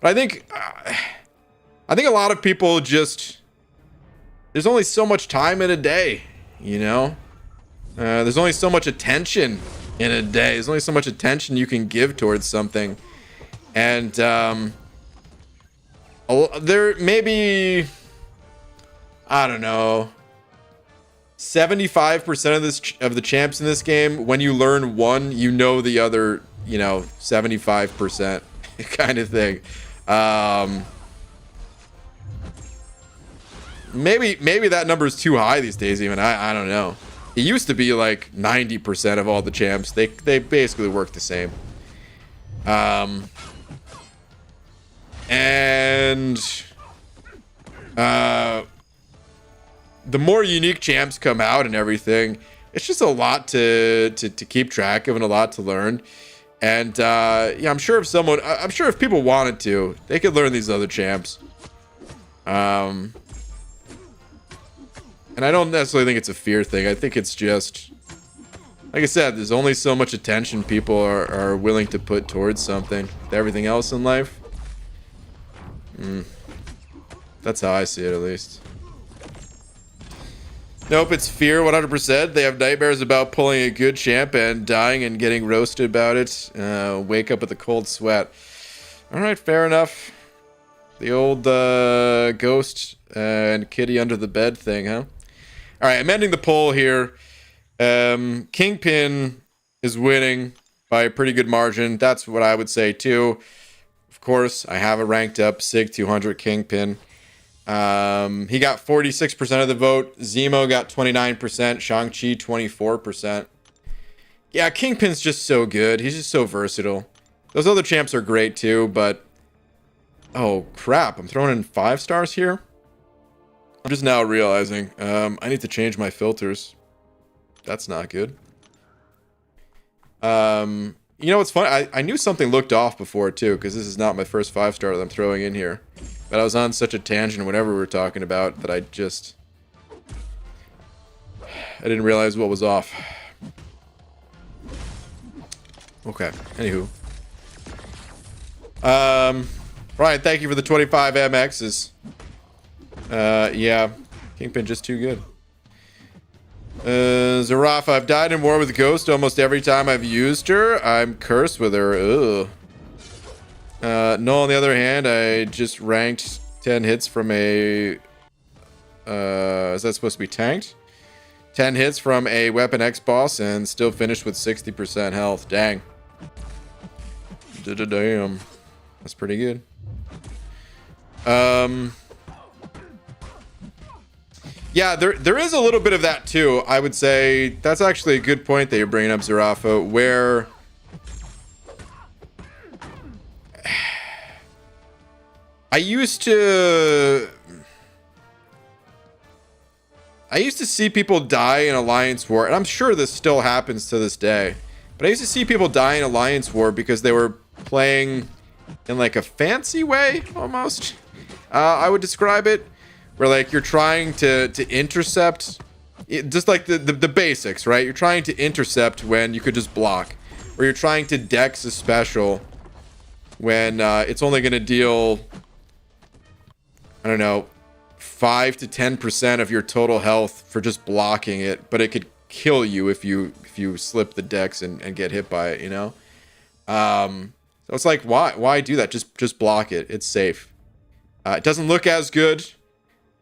I think a lot of people just, there's only so much time in a day, there's only so much attention in a day. There's only so much attention you can give towards something. And there maybe, I don't know, 75% of the champs in this game, when you learn one, the other, 75% kind of thing. Maybe that number is too high these days. Even I don't know. It used to be like 90% of all the champs. They basically work the same. And the more unique champs come out and everything, it's just a lot to keep track of and a lot to learn. And I'm sure if people wanted to, they could learn these other champs. And I don't necessarily think it's a fear thing. I think it's just, like I said, there's only so much attention people are willing to put towards something. To everything else in life. That's how I see it, at least. Nope, it's fear 100%. They have nightmares about pulling a good champ and dying and getting roasted about it. Wake up with a cold sweat. Alright, fair enough. The old ghost and kitty under the bed thing, huh? Alright, I'm ending the poll here. Kingpin is winning by a pretty good margin. That's what I would say too. Of course, I have a ranked up Sig 200 Kingpin. He got 46% of the vote. Zemo got 29%. Shang-Chi 24%. Yeah, Kingpin's just so good. He's just so versatile. Those other champs are great too, but oh crap, I'm throwing in 5 stars here. I'm just now realizing I need to change my filters. That's not good. You know what's funny? I knew something looked off before too, because this is not my first 5-star that I'm throwing in here. But I was on such a tangent whenever we were talking about that I didn't realize what was off. Okay, anywho. Ryan, thank you for the 25 MXs. Yeah, Kingpin just too good. Zarafa, I've died in war with Ghost almost every time I've used her. I'm cursed with her. Ugh. No, on the other hand, I just ranked 10 hits from a Is that supposed to be tanked? 10 hits from a Weapon X boss and still finished with 60% health. Dang. Damn. That's pretty good. Yeah, there is a little bit of that too. I would say that's actually a good point that you're bringing up, Zarafa, where I used to see people die in Alliance War, and I'm sure this still happens to this day. But I used to see people die in Alliance War because they were playing in like a fancy way, almost. I would describe it, where like you're trying to intercept, just like the basics, right? You're trying to intercept when you could just block, or you're trying to dex a special when it's only going to deal, I don't know, 5 to 10% of your total health for just blocking it, but it could kill you if you slip the dex and get hit by it, you know? So it's like, why do that? Just block it. It's safe. It doesn't look as good,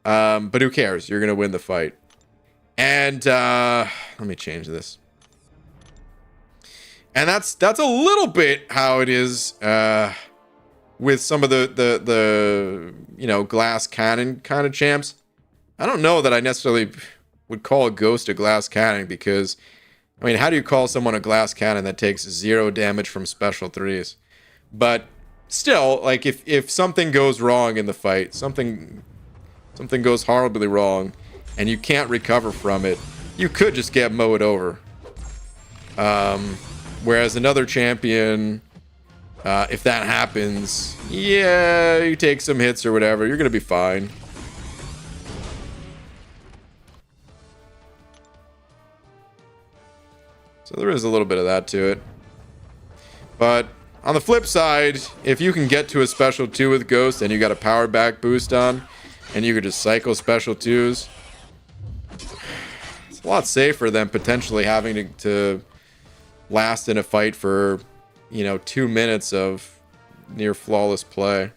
but who cares? You're gonna win the fight. And let me change this. And that's a little bit how it is with some of the you know, glass cannon kind of champs. I don't know that I necessarily would call a ghost a glass cannon, because I mean, how do you call someone a glass cannon that takes 0 damage from special 3s? But still, like if something goes wrong in the fight, something goes horribly wrong, and you can't recover from it, you could just get mowed over. Whereas another champion, if that happens, yeah, you take some hits or whatever, you're gonna be fine. So there is a little bit of that to it. But on the flip side, if you can get to a special 2 with Ghost and you got a power back boost on, and you could just cycle special 2s, it's a lot safer than potentially having to last in a fight for, you know, 2 minutes of near flawless play.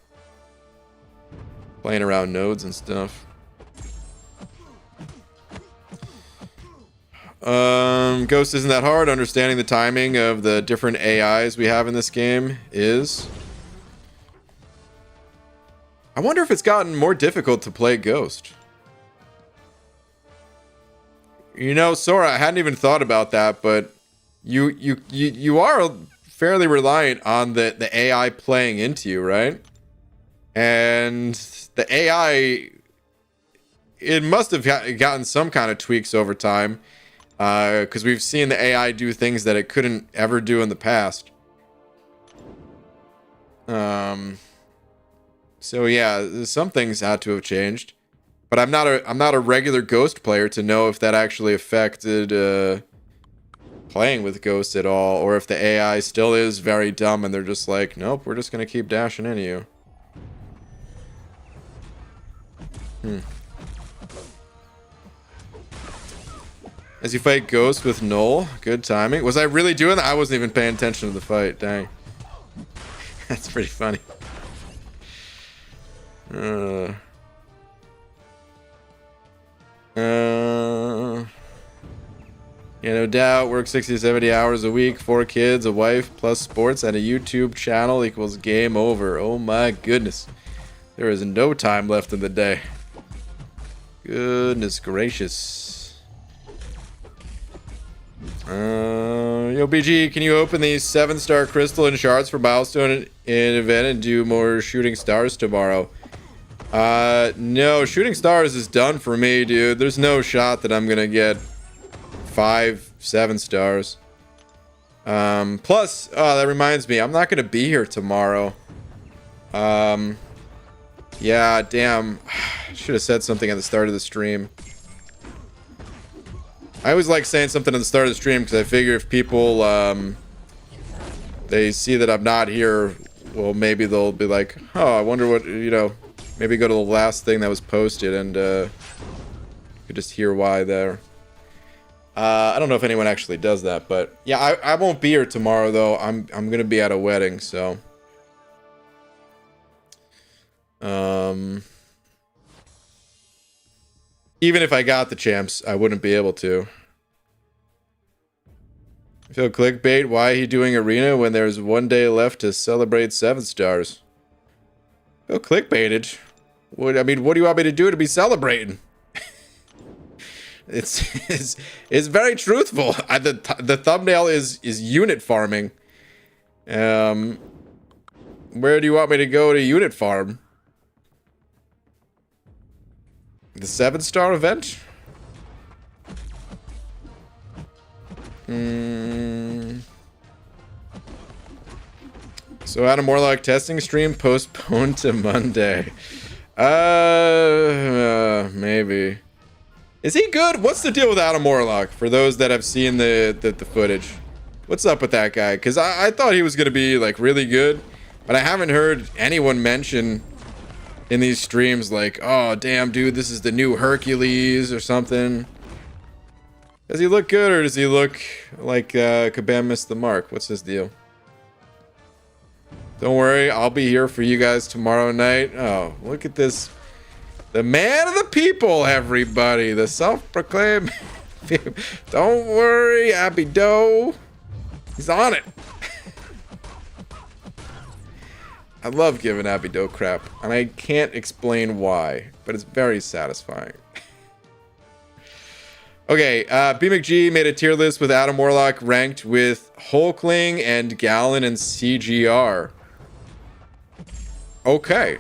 Playing around nodes and stuff. Ghost isn't that hard. Understanding the timing of the different AIs we have in this game is. I wonder if it's gotten more difficult to play Ghost. You know, Sora, I hadn't even thought about that, but you are fairly reliant on the AI playing into you, right? And the AI, it must have gotten some kind of tweaks over time. Because we've seen the AI do things that it couldn't ever do in the past. So yeah, some things had to have changed, but I'm not a regular Ghost player to know if that actually affected playing with Ghost at all, or if the AI still is very dumb and they're just like, nope, we're just gonna keep dashing into you. As you fight Ghost with Null. Good timing. Was I really doing that? I wasn't even paying attention to the fight. Dang. That's pretty funny. Yeah, no doubt. Work 60 to 70 hours a week. 4 kids, a wife, plus sports, and a YouTube channel equals game over. Oh my goodness. There is no time left in the day. Goodness gracious. Yo, BG, can you open these 7-star crystal and shards for milestone in event and do more shooting stars tomorrow? No, shooting stars is done for me, dude. There's no shot that I'm gonna get 5, 7 stars. Plus, that reminds me, I'm not gonna be here tomorrow. Yeah, damn. Should have said something at the start of the stream. I always like saying something at the start of the stream because I figure if people, they see that I'm not here, well, maybe they'll be like, oh, I wonder what, you know, maybe go to the last thing that was posted and, you could just hear why there. I don't know if anyone actually does that, but yeah, I won't be here tomorrow though. I'm gonna be at a wedding, so. Even if I got the champs, I wouldn't be able to. I feel clickbait. Why are he doing arena when there's 1 day left to celebrate 7 stars? I feel clickbaited. What do you want me to do to be celebrating? it's very truthful. The thumbnail is unit farming. Where do you want me to go to unit farm? The 7-star event? So Adam Warlock testing stream postponed to Monday. Maybe. Is he good? What's the deal with Adam Warlock? For those that have seen the footage. What's up with that guy? Because I thought he was going to be like really good. But I haven't heard anyone mention in these streams like, oh damn dude, this is the new Hercules or something. Does he look good or does he look like Kabam missed the mark? What's his deal? Don't worry, I'll be here for you guys tomorrow night. Oh, look at this. The man of the people, everybody. The self-proclaimed. Don't worry, Abido. He's on it. I love giving Abido crap, and I can't explain why, but it's very satisfying. Okay, BMcG made a tier list with Adam Warlock ranked with Hulkling and Gallon and CGR. Okay.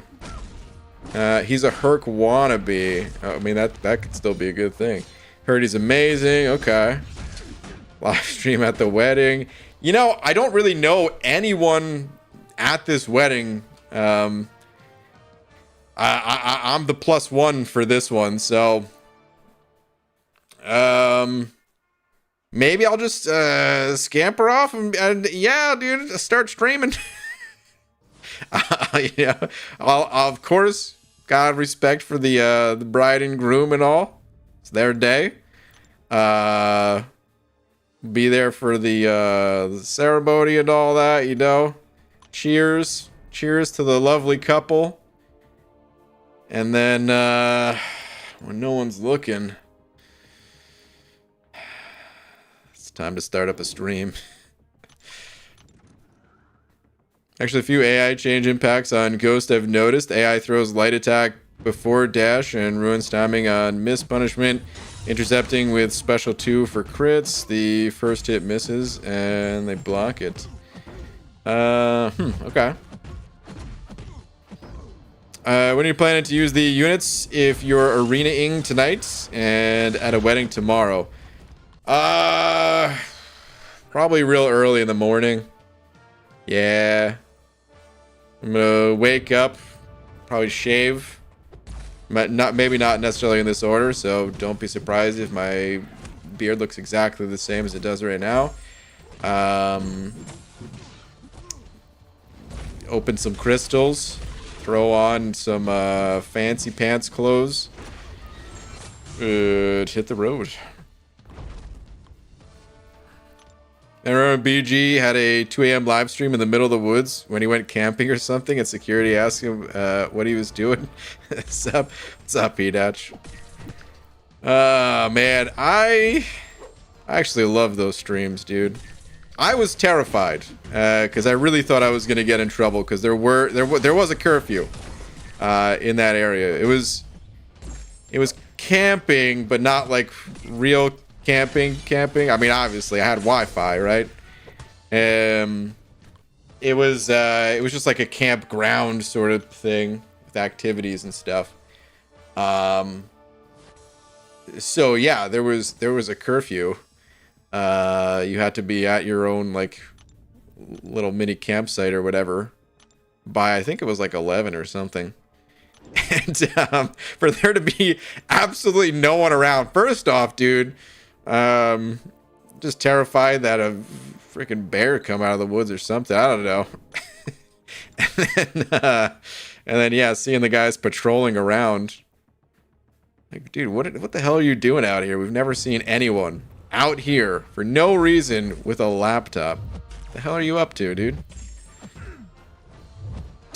He's a Herc wannabe. I mean, that could still be a good thing. Heard he's amazing. Okay. Live stream at the wedding. You know, I don't really know anyone at this wedding. I'm the +1 for this one, so maybe I'll just scamper off and yeah, dude, start streaming. Yeah, I'll of course got respect for the bride and groom and all. It's their day. Be there for the ceremony and all that, you know. Cheers to the lovely couple. And then when no one's looking, it's time to start up a stream. Actually, a few AI change impacts on Ghost I've noticed. AI throws light attack before dash and ruins timing on miss punishment. Intercepting with special 2 for crits. The first hit misses and they block it. Okay. When are you planning to use the units if you're arena-ing tonight and at a wedding tomorrow? Probably real early in the morning. Yeah. I'm gonna wake up, probably shave. Maybe not necessarily in this order, so don't be surprised if my beard looks exactly the same as it does right now. Open some crystals, throw on some fancy pants clothes, hit the road. I remember BG had a 2 a.m. live stream in the middle of the woods when he went camping or something, and security asked him what he was doing. What's up, P-Datch? Man, I actually love those streams, dude. I was terrified because I really thought I was gonna get in trouble because there was a curfew in that area. It was camping, but not like real camping. I mean, obviously I had Wi-Fi, right? It was just like a campground sort of thing with activities and stuff. So yeah, there was a curfew. You had to be at your own like little mini campsite or whatever by, I think it was like 11 or something. And for there to be absolutely no one around, first off, dude, just terrified that a freaking bear come out of the woods or something. I don't know. and then yeah, seeing the guys patrolling around, like, dude, what the hell are you doing out here? We've never seen anyone out here for no reason with a laptop. The hell are you up to, dude?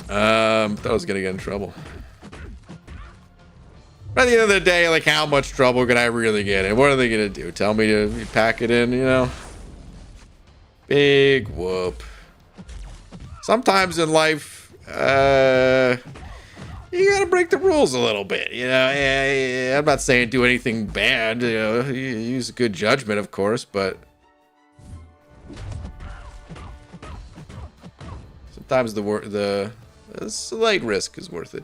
Thought I was gonna get in trouble. But at the end of the day, like, how much trouble can I really get in? What are they gonna do? Tell me to pack it in, you know? Big whoop. Sometimes in life, you gotta break the rules a little bit, you know? I'm not saying do anything bad, you know? You use good judgment, of course, but sometimes the slight risk is worth it.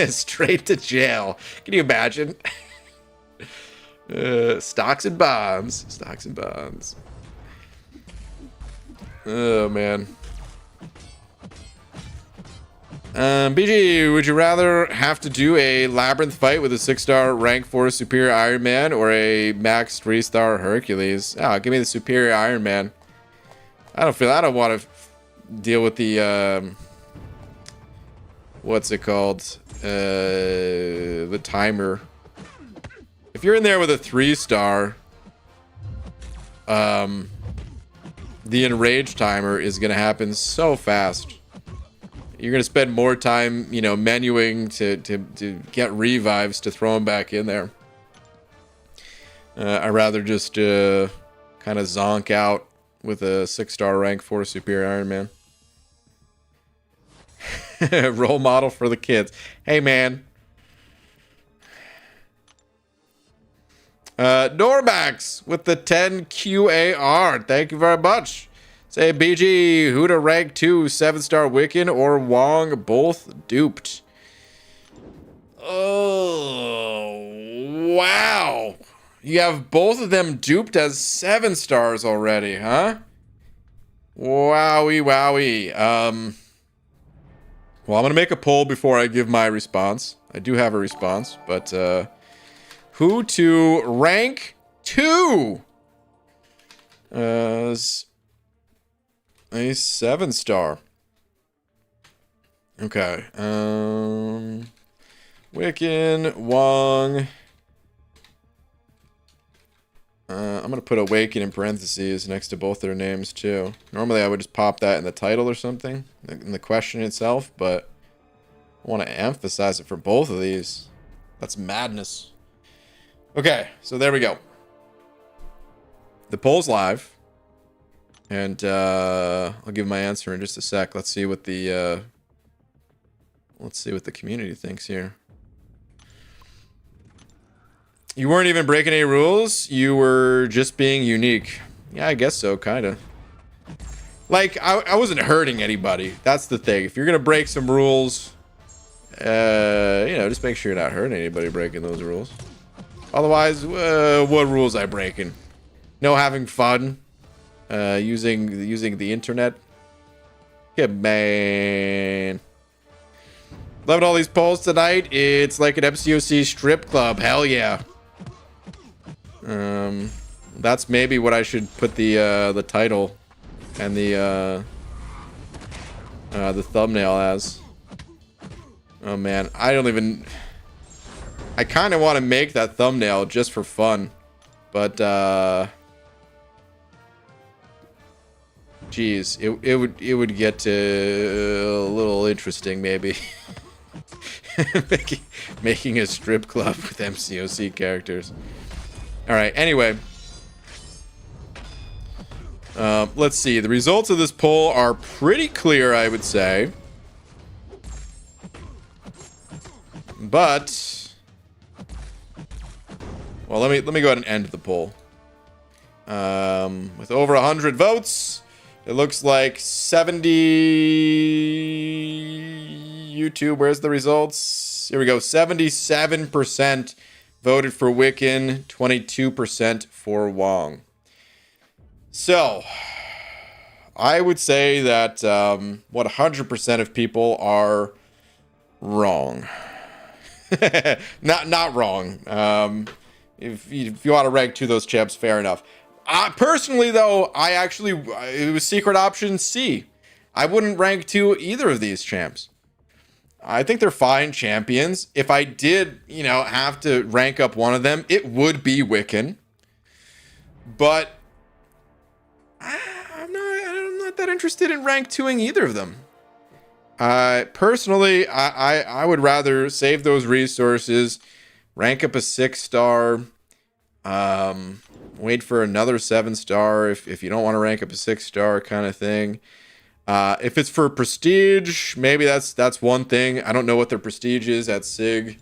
Straight to jail. Can you imagine? Stocks and bonds. Stocks and bonds. Oh, man. BG, would you rather have to do a Labyrinth fight with a 6-star rank 4 superior Iron Man or a max 3-star Hercules? Oh, give me the superior Iron Man. I don't want to deal with the, what's it called? The timer. If you're in there with a 3-star, the enrage timer is going to happen so fast. You're going to spend more time, you know, menuing to get revives to throw them back in there. I'd rather just kind of zonk out with a 6-star rank 4 superior Iron Man. Role model for the kids. Hey, man. Normax with the 10 QAR. Thank you very much. Say, BG, who to rank 2, 7-star Wiccan or Wong, both duped. Oh, wow. You have both of them duped as 7 stars already, huh? Wowie, wowie. Well, I'm going to make a poll before I give my response. I do have a response, but who to rank 2 as a 7-star? Okay. Wiccan, Wong. I'm going to put Awaken in parentheses next to both their names, too. Normally, I would just pop that in the title or something, in the question itself, but I want to emphasize it for both of these. That's madness. Okay, so there we go. The poll's live, and I'll give my answer in just a sec. Let's see what the community thinks here. You weren't even breaking any rules. You were just being unique. Yeah, I guess so, kind of. Like, I wasn't hurting anybody. That's the thing. If you're going to break some rules, you know, just make sure you're not hurting anybody breaking those rules. Otherwise, what rules I breaking? No having fun. Using the internet. Yeah, man. Loving all these polls tonight. It's like an MCOC strip club. Hell yeah. That's maybe what I should put the title and the thumbnail as. Oh man, I kind of want to make that thumbnail just for fun, but geez, it would get a little interesting maybe. making a strip club with MCOC characters. All right, anyway. Let's see. The results of this poll are pretty clear, I would say. But, well, let me go ahead and end the poll. With over 100 votes, it looks like 70... YouTube, where's the results? Here we go. 77% voted for Wiccan, 22% for Wong. So, I would say that 100% of people are wrong. not wrong. If you want to rank 2 of those champs, fair enough. Personally, though, it was secret option C. I wouldn't rank 2 either of these champs. I think they're fine champions. If I did, you know, have to rank up one of them, it would be Wiccan. But I'm not that interested in rank 2ing either of them. Personally, I would rather save those resources, rank up a 6-star, wait for another 7-star if you don't want to rank up a 6-star kind of thing. If it's for prestige, maybe that's one thing. I don't know what their prestige is at SIG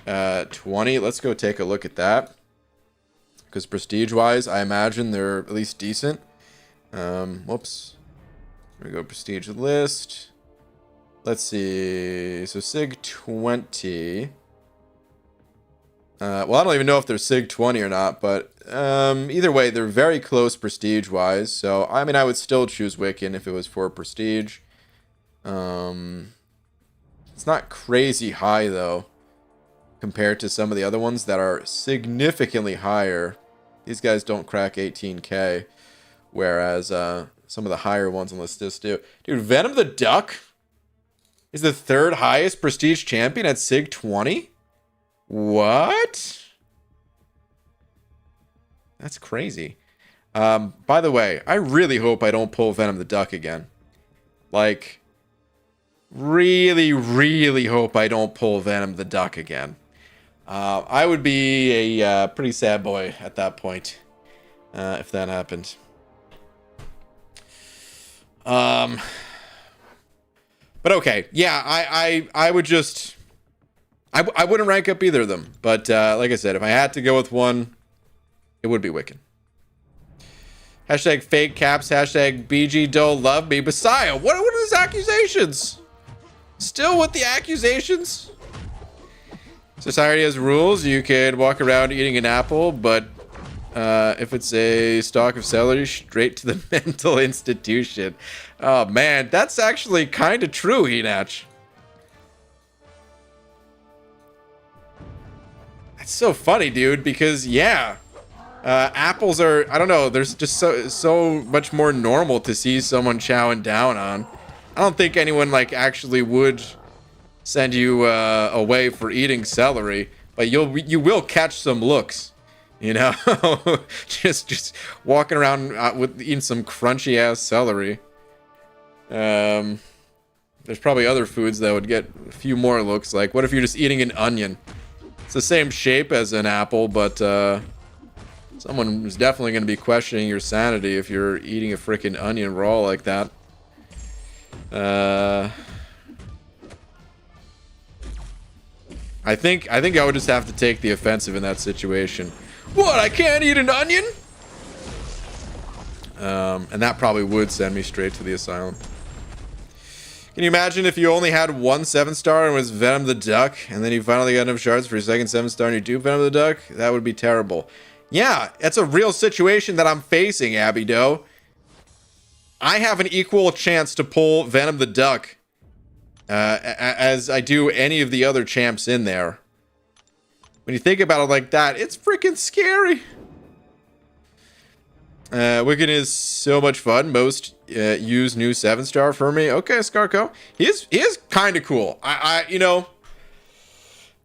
20. Let's go take a look at that. Because prestige-wise, I imagine they're at least decent. Whoops. Here we go, prestige list. Let's see. So SIG 20. Well, I don't even know if they're SIG 20 or not, but either way, they're very close prestige-wise. So, I mean, I would still choose Wiccan if it was for prestige. It's not crazy high, though, compared to some of the other ones that are significantly higher. These guys don't crack 18k, whereas some of the higher ones on this list do. Dude, Venom the Duck is the 3rd highest prestige champion at SIG 20? What? That's crazy. By the way, I really hope I don't pull Venom the Duck again. Like, really, really hope I don't pull Venom the Duck again. I would be a pretty sad boy at that point if that happened. But okay, yeah, I would just... I wouldn't rank up either of them. But like I said, if I had to go with one, it would be Wiccan. Hashtag fake caps, hashtag BG don't love me. Messiah, what are these accusations? Still with the accusations? Society has rules. You can walk around eating an apple, but if it's a stalk of celery, straight to the mental institution. Oh man, that's actually kind of true, Hinach. That's so funny, dude, because yeah, apples are, I don't know, there's just so much more normal to see someone chowing down on. I don't think anyone like actually would send you away for eating celery, but you will catch some looks, you know. just walking around with eating some crunchy ass celery. There's probably other foods that would get a few more looks. Like, what if you're just eating an onion? It's the same shape as an apple, but someone is definitely going to be questioning your sanity if you're eating a freaking onion raw like that. I think I would just have to take the offensive in that situation. What? I can't eat an onion? And that probably would send me straight to the asylum. Can you imagine if you only had one 7-star and was Venom the Duck, and then you finally got enough shards for your second 7-star and you do Venom the Duck? That would be terrible. Yeah, that's a real situation that I'm facing, Abby Doe. I have an equal chance to pull Venom the Duck as I do any of the other champs in there. When you think about it like that, it's freaking scary. Wiccan is so much fun. Most use new 7-star for me. Okay, Scarco. He is kind of cool. I you know,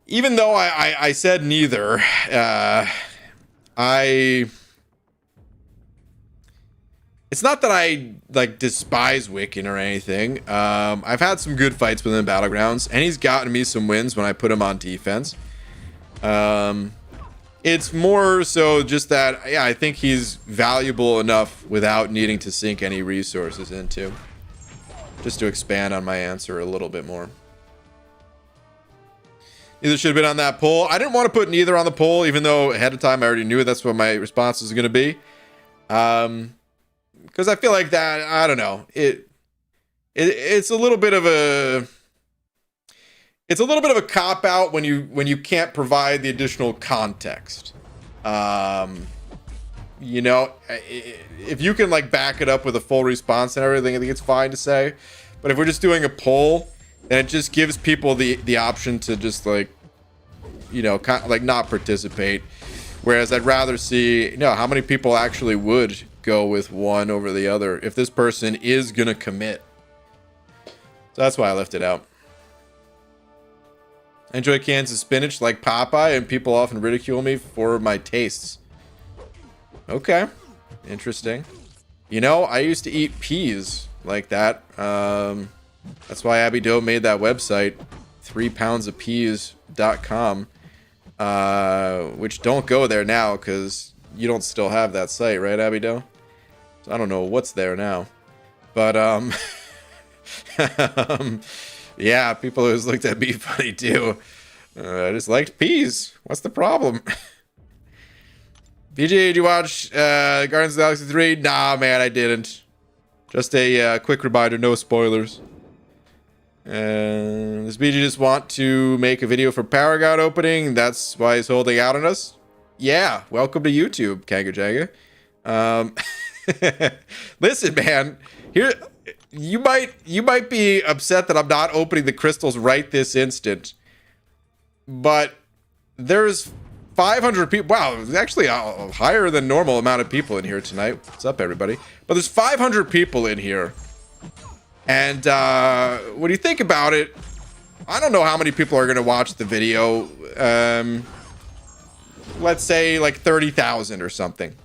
even though I said neither, it's not that I like despise Wiccan or anything. I've had some good fights within Battlegrounds, and he's gotten me some wins when I put him on defense. It's more so just that, yeah, I think he's valuable enough without needing to sink any resources into. Just to expand on my answer a little bit more. Neither should have been on that poll. I didn't want to put neither on the poll, even though ahead of time I already knew that's what my response was going to be. Because I feel like that, I don't know. It's a little bit of a... It's a little bit of a cop-out when you can't provide the additional context. You know, if you can like back it up with a full response and everything, I think it's fine to say. But if we're just doing a poll, then it just gives people the option to just like, you know, kind of like not participate. Whereas I'd rather see, you know, how many people actually would go with one over the other if this person is gonna commit. So that's why I left it out. I enjoy cans of spinach like Popeye, and people often ridicule me for my tastes. Okay. Interesting. You know, I used to eat peas like that. That's why Abby Doe made that website, 3poundsofpeas.com, which don't go there now because you don't still have that site, right, Abby Doe? So I don't know what's there now. But, yeah, people always looked at me funny too. I just liked peas. What's the problem? BG, did you watch Guardians of the Galaxy 3? Nah, man, I didn't. Just a quick reminder, no spoilers. Does BG just want to make a video for Paragon opening? That's why he's holding out on us? Yeah, welcome to YouTube, Kanga Janga. Listen, man, here you might be upset that I'm not opening the crystals right this instant, but there's 500 people. Wow, it's actually a higher than normal amount of people in here tonight. What's up, everybody? But there's 500 people in here. And when you think about it, I don't know how many people are going to watch the video. Let's say like 30,000 or something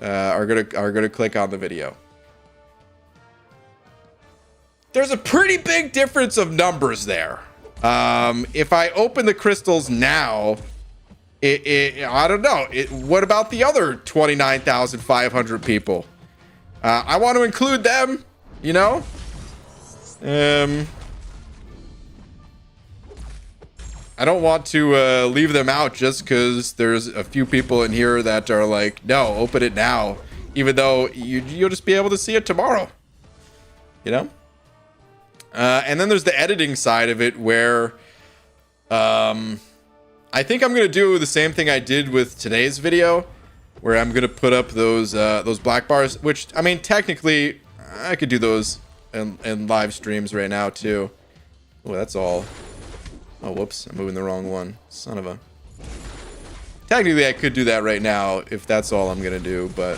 are gonna click on the video. There's a pretty big difference of numbers there. If I open the crystals now, I don't know. What about the other 29,500 people? I want to include them, you know? I don't want to leave them out just because there's a few people in here that are like, no, open it now, even though you'll just be able to see it tomorrow, you know? And then there's the editing side of it where I think I'm going to do the same thing I did with today's video, where I'm going to put up those black bars, which, I mean, technically, I could do those in live streams right now, too. Oh, that's all. Oh, whoops. I'm moving the wrong one. Son of a... Technically, I could do that right now if that's all I'm going to do, but...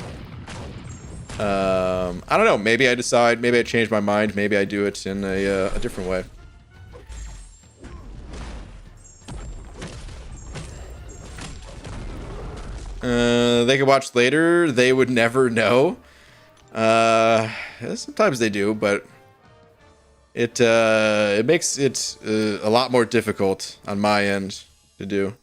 I don't know. Maybe I decide. Maybe I change my mind. Maybe I do it in a different way. They could watch later. They would never know. Sometimes they do, but it makes it a lot more difficult on my end to do.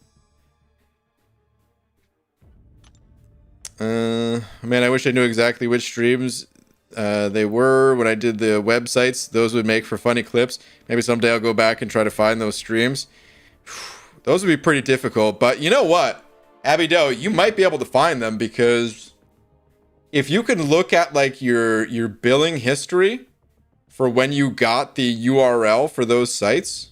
Man, I wish I knew exactly which streams they were when I did the websites. Those would make for funny clips. Maybe someday I'll go back and try to find those streams. Those would be pretty difficult, but you know what? Abby Doe, you might be able to find them, because if you can look at like your billing history for when you got the URL for those sites,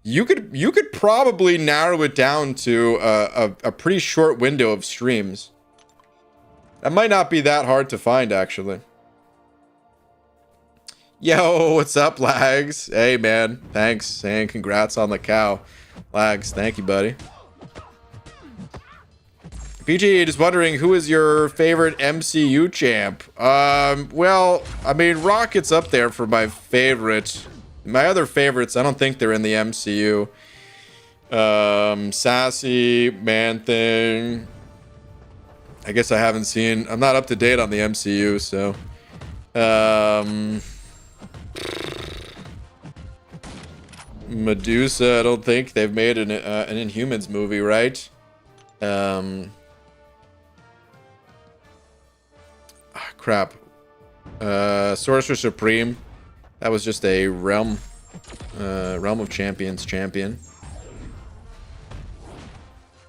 you could probably narrow it down to a pretty short window of streams. That might not be that hard to find, actually. Yo, what's up, Lags? Hey, man. Thanks, and congrats on the cow. Lags, thank you, buddy. PG, just wondering, who is your favorite MCU champ? Well, I mean, Rocket's up there for my favorite. My other favorites, I don't think they're in the MCU. Sassy, Man-Thing. I guess I haven't seen... I'm not up to date on the MCU, so... Medusa, I don't think they've made an Inhumans movie, right? Crap. Sorcerer Supreme. That was just a Realm of Champions champion.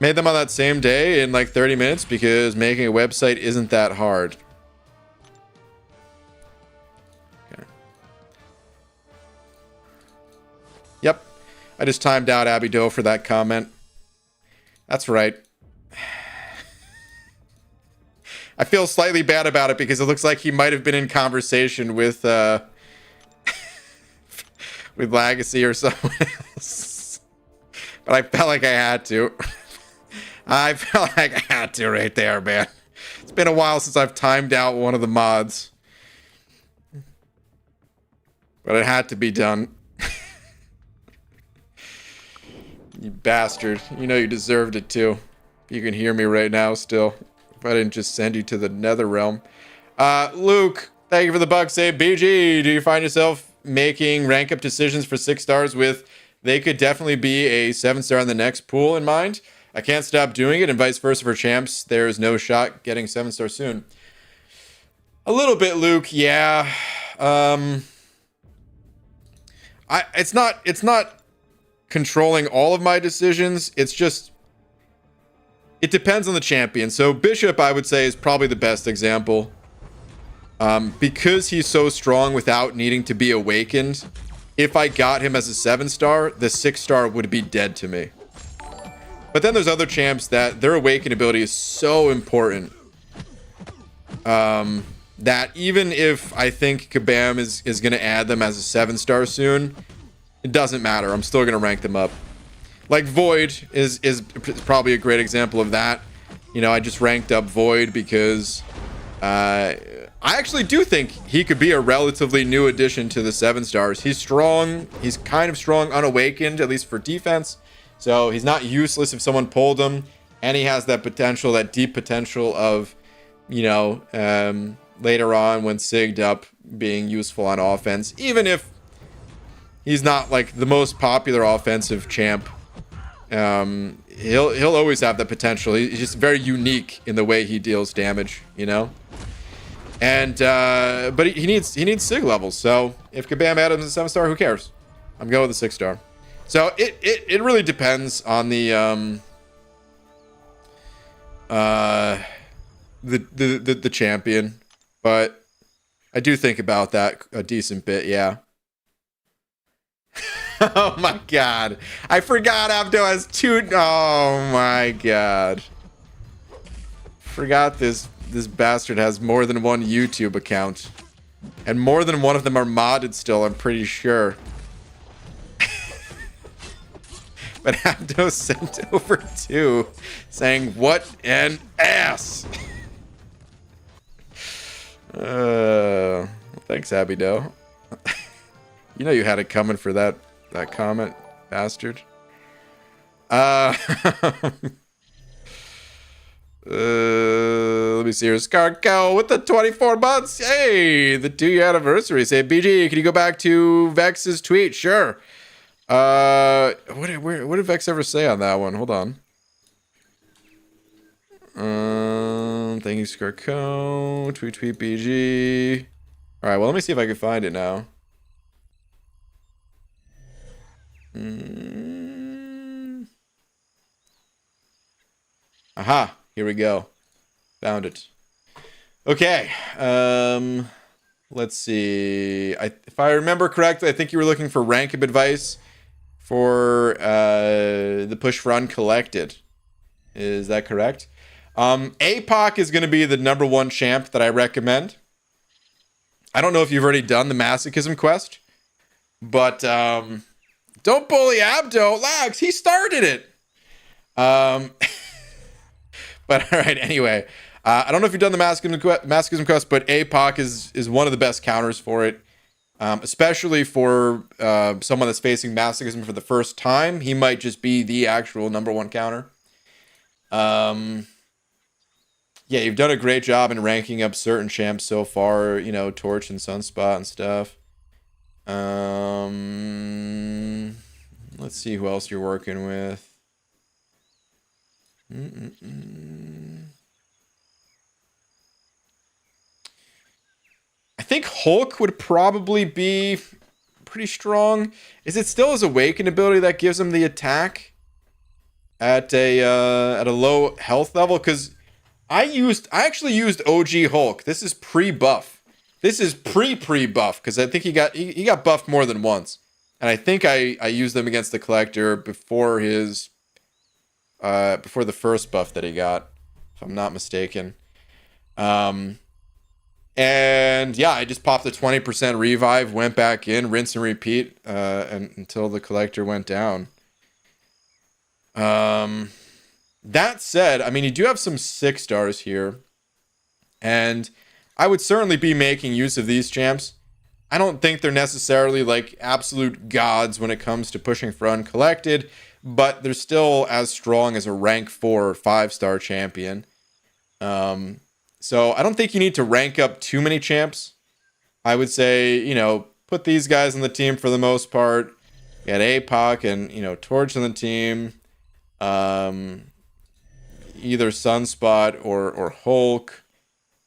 Made them on that same day in like 30 minutes because making a website isn't that hard. Okay. Yep. I just timed out Abby Doe for that comment. That's right. I feel slightly bad about it because it looks like he might have been in conversation with with Legacy or someone else. But I felt like I had to. I felt like I had to right there, man. It's been a while since I've timed out one of the mods. But it had to be done. You bastard. You know you deserved it too. You can hear me right now still. If I didn't just send you to the nether realm. Luke, Thank you for the buck. Say, BG, do you find yourself making rank up decisions for 6 stars with they could definitely be a 7-star in the next pool in mind? I can't stop doing it, and vice versa for champs. There's no shot getting 7-star soon. A little bit, Luke. Yeah. It's not controlling all of my decisions. It's just, it depends on the champion. So Bishop, I would say, is probably the best example. Because he's so strong without needing to be awakened, if I got him as a 7-star, the 6-star would be dead to me. But then there's other champs that their awaken ability is so important that even if I think Kabam is going to add them as a 7-star soon, it doesn't matter. I'm still going to rank them up. Like Void is probably a great example of that. You know, I just ranked up Void because I actually do think he could be a relatively new addition to the 7-stars. He's strong. He's kind of strong unawakened, at least for defense. So he's not useless if someone pulled him. And he has that potential, that deep potential of, you know, later on when sigged up being useful on offense. Even if he's not like the most popular offensive champ, he'll always have that potential. He's just very unique in the way he deals damage, you know? And but he needs sig levels. So if Kabam Adams is a 7-star, who cares? I'm going with a 6-star. So it really depends on the champion, but I do think about that a decent bit. Yeah. Oh my god, I forgot Abdo has 2. Oh my god, forgot this bastard has more than one YouTube account. And more than one of them are modded still, I'm pretty sure. But Abdo sent over 2 saying, what an ass! Thanks, Abido. You know you had it coming for that comment, bastard. Let me see here. Scarco with the 24 months. Hey, the 2-year anniversary. Say, BG, can you go back to Vex's tweet? Sure. What did Vex ever say on that one? Hold on. Thank you, Scarco. Tweet BG. All right, well, let me see if I can find it now. Aha. Here we go. Found it. Okay. Let's see. If I remember correctly, I think you were looking for rank up advice for the push for Uncollected. Is that correct? APOC is going to be the #1 champ that I recommend. I don't know if you've already done the Masochism quest, but don't bully Abdo. Lags, he started it. But all right, anyway, I don't know if you've done the Masochism quest, but APOC is one of the best counters for it, especially for someone that's facing Masochism for the first time. He might just be the actual #1 counter. Yeah, you've done a great job in ranking up certain champs so far, you know, Torch and Sunspot and stuff. Let's see who else you're working with. I think Hulk would probably be pretty strong. Is it still his awakened ability that gives him the attack at a low health level? Because I actually used OG Hulk. This is pre-buff. This is pre-buff because I think he got buffed more than once, and I think I used them against the Collector before his. Before the first buff that he got, if I'm not mistaken. And yeah, I just popped the 20% revive, went back in, rinse and repeat, until the Collector went down. That said, I mean, you do have some 6-stars here, and I would certainly be making use of these champs. I don't think they're necessarily like absolute gods when it comes to pushing for Uncollected, but they're still as strong as a rank 4 5-star champion. So I don't think you need to rank up too many champs I would say, you know, put these guys on the team for the most part. You got APOC and, you know, Torch on the team. Either Sunspot or Hulk.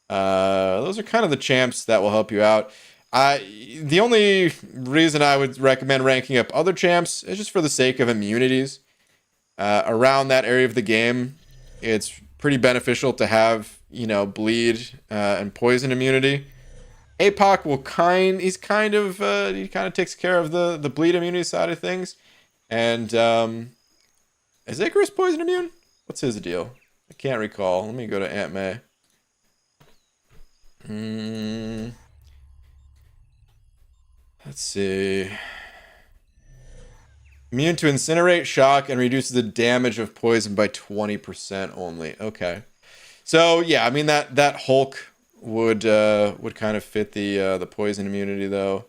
Those are kind of the champs that will help you out. The only reason I would recommend ranking up other champs is just for the sake of immunities. Around that area of the game, it's pretty beneficial to have, you know, bleed and poison immunity. APOC will he kind of takes care of the bleed immunity side of things. And is Icarus poison immune? What's his deal? I can't recall. Let me go to Aunt May. Let's see. Immune to incinerate, shock, and reduces the damage of poison by 20% only. Okay. So yeah, I mean that Hulk would kind of fit the poison immunity though.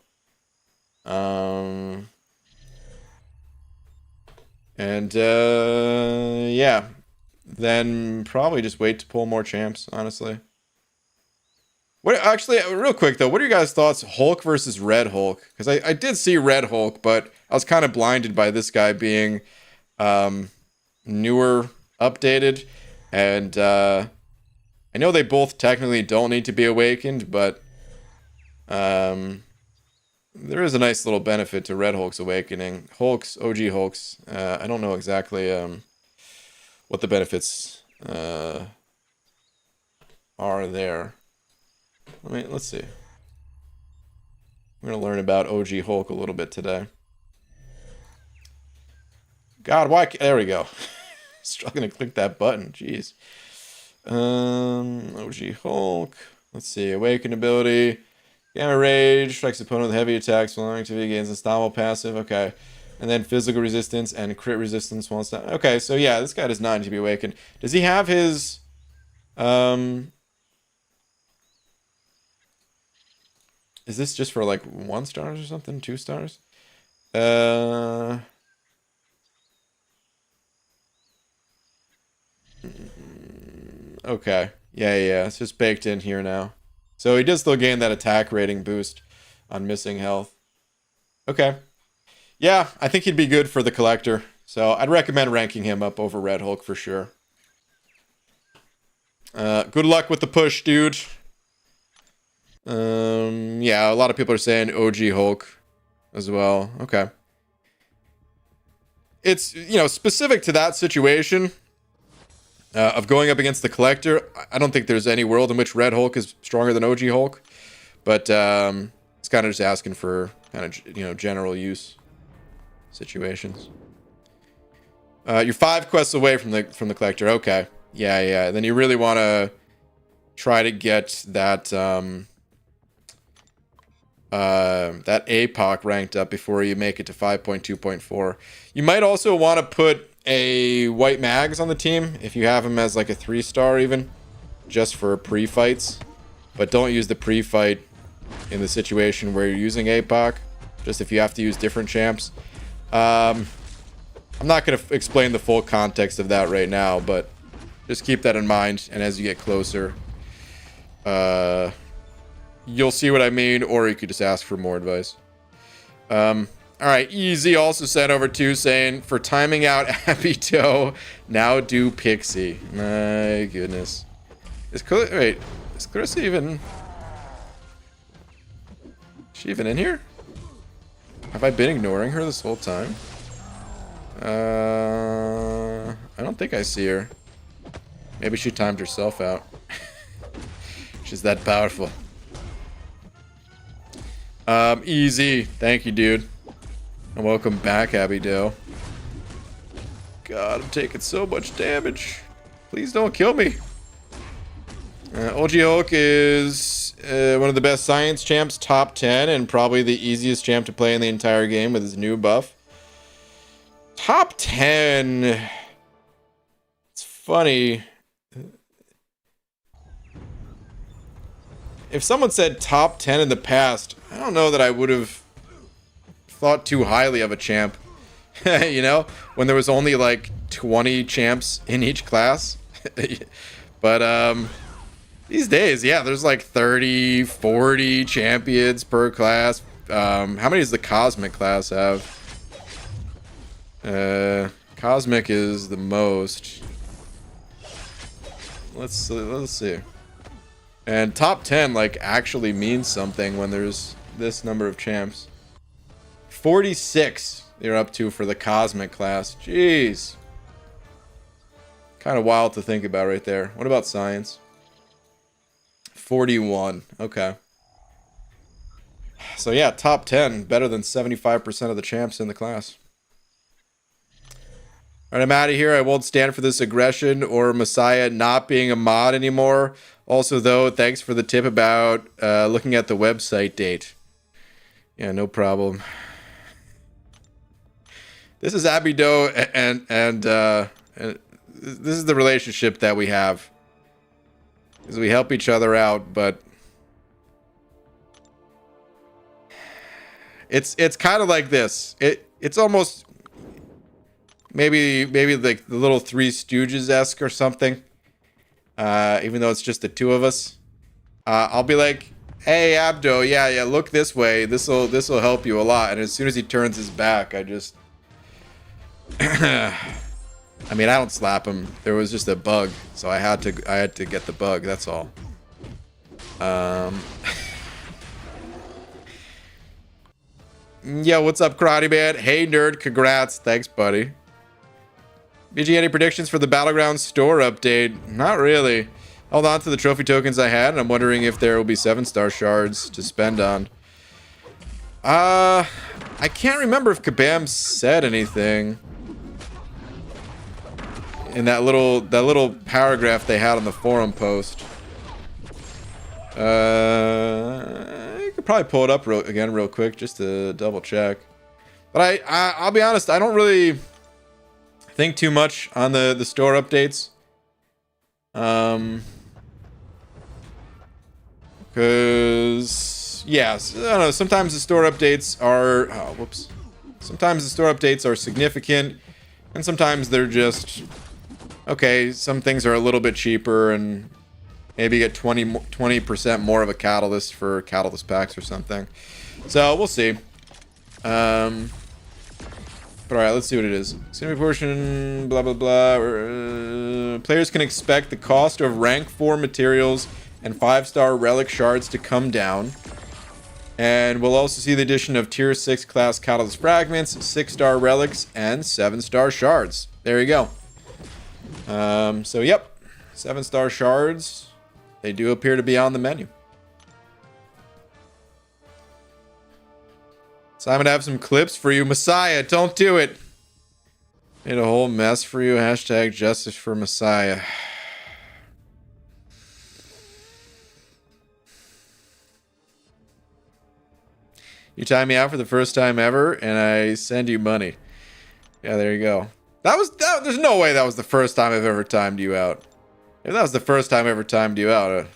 Yeah. Then probably just wait to pull more champs, honestly. What actually, real quick though, what are your guys' thoughts? Hulk versus Red Hulk? Because I did see Red Hulk, but I was kind of blinded by this guy being newer, updated, and I know they both technically don't need to be awakened, but there is a nice little benefit to Red Hulk's awakening. OG Hulks, I don't know exactly what the benefits are there. Let's see. We're gonna learn about OG Hulk a little bit today. God, why? There we go. Struggling to click that button. Jeez. OG Hulk. Let's see. Awaken ability. Gamma Rage. Strikes opponent with heavy attacks. While activity gains unstoppable passive. Okay. And then physical resistance and crit resistance while stop. Okay, so yeah, this guy does not need to be awakened. Does he have his is this just for like 1 stars or something? 2 stars? Okay. Yeah. It's just baked in here now. So he does still gain that attack rating boost on missing health. Okay. Yeah, I think he'd be good for the collector. So I'd recommend ranking him up over Red Hulk for sure. Good luck with the push, dude. Yeah, a lot of people are saying OG Hulk as well. Okay. It's, you know, specific to that situation of going up against the collector. I don't think there's any world in which Red Hulk is stronger than OG Hulk, but it's kind of just asking for kind of, you know, general use situations. You're 5 quests away from the collector. Okay. Yeah. Then you really want to try to get that that APOC ranked up before you make it to 5.2.4. You might also want to put a White Mags on the team if you have him as like a 3-star even, just for pre-fights. But don't use the pre-fight in the situation where you're using APOC, just if you have to use different champs. I'm not going to explain the full context of that right now, but just keep that in mind, and as you get closer, you'll see what I mean, or you could just ask for more advice. Alright, Easy also sent over too, saying, for timing out Abito, now do Pixie. My goodness. Is Clarissa even... Is she even in here? Have I been ignoring her this whole time? I don't think I see her. Maybe she timed herself out. She's that powerful. Easy. Thank you, dude. And welcome back, Abby Doe. God, I'm taking so much damage. Please don't kill me. OG Hulk is one of the best science champs, top 10, and probably the easiest champ to play in the entire game with his new buff. Top 10. It's funny. If someone said top 10 in the past, I don't know that I would have thought too highly of a champ. You know, when there was only like 20 champs in each class. But These days, yeah, there's like 30, 40 champions per class. How many does the Cosmic class have? Cosmic is the most. Let's see. And top 10 like actually means something when there's this number of champs. 46 you're up to for the Cosmic class. Jeez. Kind of wild to think about right there. What about Science? 41. Okay. So yeah, top 10. Better than 75% of the champs in the class. Alright, I'm out of here. I won't stand for this aggression or Messiah not being a mod anymore. Also, though, thanks for the tip about looking at the website date. Yeah, no problem. This is Abido, and this is the relationship that we have. Is we help each other out, but it's kind of like this. It's almost maybe like the little Three Stooges-esque or something. Even though it's just the two of us. I'll be like, hey Abdo, yeah, look this way. This'll help you a lot. And as soon as he turns his back, I just I mean, I don't slap him. There was just a bug, so I had to get the bug. That's all. Yo, what's up, Karate Man? Hey, nerd. Congrats. Thanks, buddy. BG, any predictions for the Battleground store update? Not really. Held on to the trophy tokens I had, and I'm wondering if there will be 7-star shards to spend on. I can't remember if Kabam said anything in that little paragraph they had on the forum post. I could probably pull it up again real quick just to double check. But I'll be honest, I don't really think too much on the store updates. Because yes, I don't know, sometimes the store updates are sometimes the store updates are significant, and sometimes they're just okay, some things are a little bit cheaper and maybe get 20% more of a catalyst for catalyst packs or something. So we'll see. But alright, let's see what it is. Semi portion, blah blah blah. Players can expect the cost of rank 4 materials and 5-star relic shards to come down. And we'll also see the addition of tier 6 class catalyst fragments, 6-star relics, and 7-star shards. There you go. So yep, 7-star shards. They do appear to be on the menu. So I'm gonna have some clips for you. Messiah, don't do it. Made a whole mess for you. Hashtag justice for Messiah. You time me out for the first time ever, and I send you money. Yeah, there you go. There's no way that was the first time I've ever timed you out. If that was the first time I ever timed you out,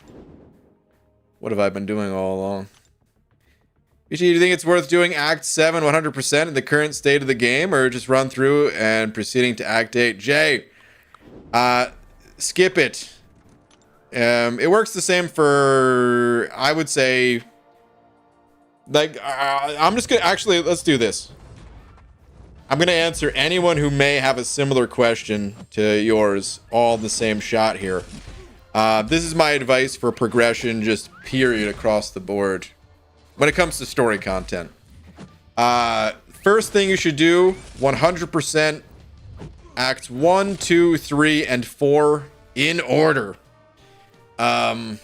what have I been doing all along? Do you think it's worth doing Act 7 100% in the current state of the game, or just run through and proceeding to Act 8? Jay, skip it. It works the same for, I would say, like, I'm just gonna, actually, let's do this. I'm gonna answer anyone who may have a similar question to yours, all in the same shot here. This is my advice for progression, just period, across the board. When it comes to story content. First thing you should do, 100% Acts 1, 2, 3, and 4 in order. I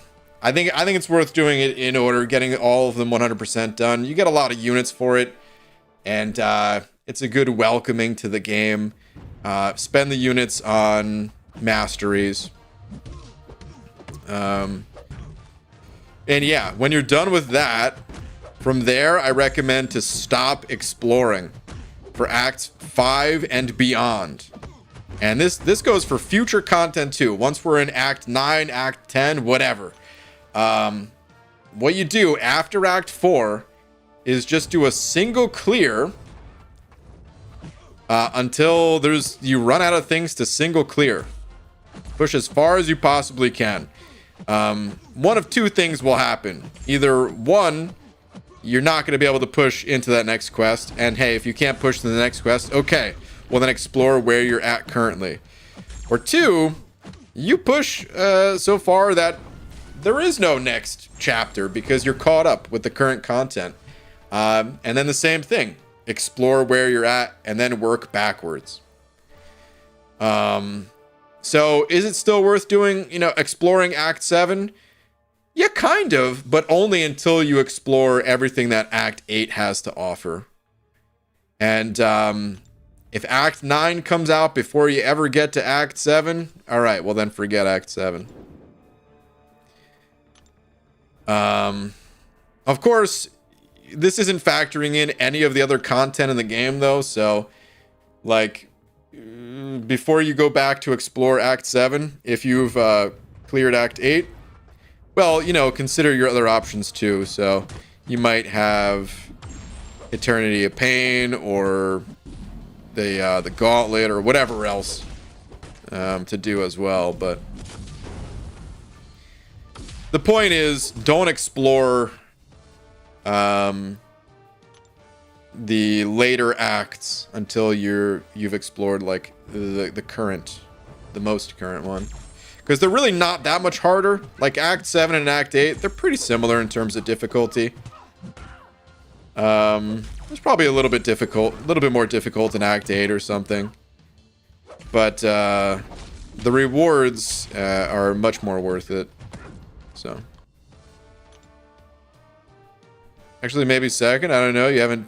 think it's worth doing it in order, getting all of them 100% done. You get a lot of units for it, and it's a good welcoming to the game. Spend the units on masteries. And yeah, when you're done with that, from there, I recommend to stop exploring for Acts 5 and beyond. And this goes for future content too. Once we're in Act 9, Act 10, whatever. What you do after Act 4 is just do a single clear until you run out of things to single clear. Push as far as you possibly can. one of two things will happen. Either one, you're not going to be able to push into that next quest. And hey, if you can't push to the next quest, okay, well then explore where you're at currently. Or two, you push so far that there is no next chapter because you're caught up with the current content. And then the same thing, explore where you're at and then work backwards. So is it still worth doing, exploring Act 7? Yeah, kind of, but only until you explore everything that Act 8 has to offer. And if Act 9 comes out before you ever get to Act 7, all right, well then forget Act 7. Of course, this isn't factoring in any of the other content in the game, though, so, like, before you go back to explore Act 7, if you've cleared Act 8, well, consider your other options too. So you might have Eternity of Pain or the Gauntlet or whatever else to do as well. But the point is, don't explore the later acts until you've explored like the most current one, because they're really not that much harder. Like Act 7 and Act 8, they're pretty similar in terms of difficulty. It's probably a little bit more difficult in Act 8 or something, but the rewards are much more worth it. So actually maybe second, I don't know. You haven't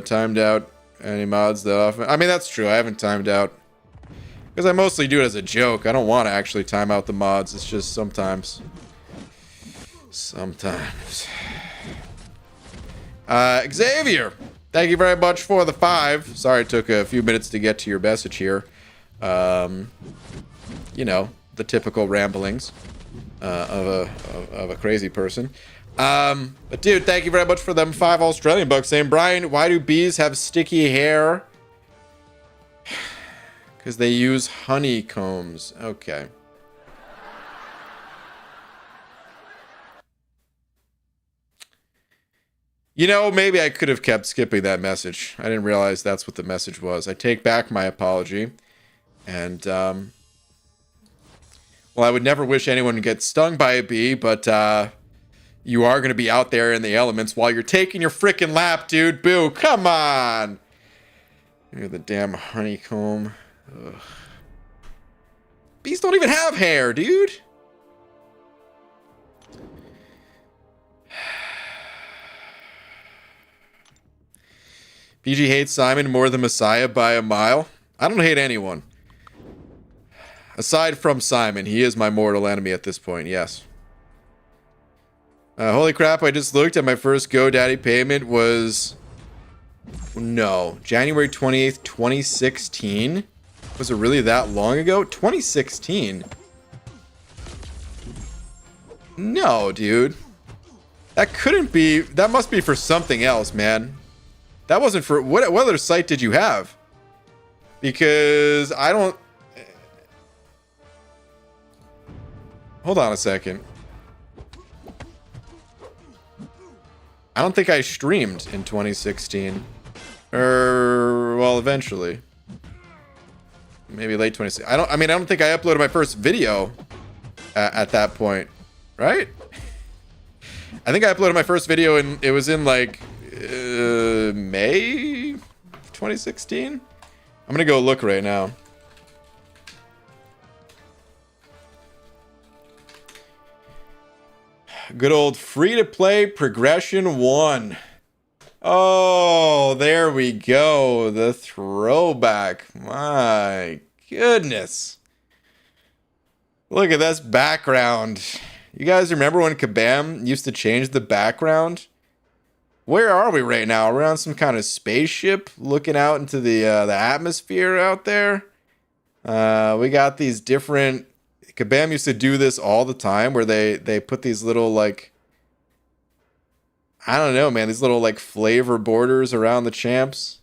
timed out any mods that often. I mean, that's true. I haven't timed out because I mostly do it as a joke. I don't want to actually time out the mods. It's just sometimes. Xavier, thank you very much for the 5. Sorry it took a few minutes to get to your message here. The typical ramblings of a crazy person. But dude, thank you very much for them 5 Australian bucks. Saying, Brian, why do bees have sticky hair? Because they use honeycombs. Okay. Maybe I could have kept skipping that message. I didn't realize that's what the message was. I take back my apology. And, well, I would never wish anyone to get stung by a bee, but, you are going to be out there in the elements while you're taking your freaking lap, dude. Boo, come on. You're the damn honeycomb. Ugh. Bees don't even have hair, dude. BG hates Simon more than Messiah by a mile. I don't hate anyone. Aside from Simon, he is my mortal enemy at this point, yes. Holy crap, I just looked at my first GoDaddy payment was... No, January 28th, 2016? Was it really that long ago? 2016? No, dude. That couldn't be... That must be for something else, man. That wasn't for... What other site did you have? Because I don't... Hold on a second. I don't think I streamed in 2016. Well, eventually. Maybe late 2016. I don't think I uploaded my first video at that point. Right? I think I uploaded my first video and it was in like May 2016. I'm going to go look right now. Good old free-to-play Progression 1. Oh, there we go. The throwback. My goodness. Look at this background. You guys remember when Kabam used to change the background? Where are we right now? We're on some kind of spaceship looking out into the atmosphere out there. We got these different... Kabam used to do this all the time where they put these little, like, I don't know, man, these little, like, flavor borders around the champs.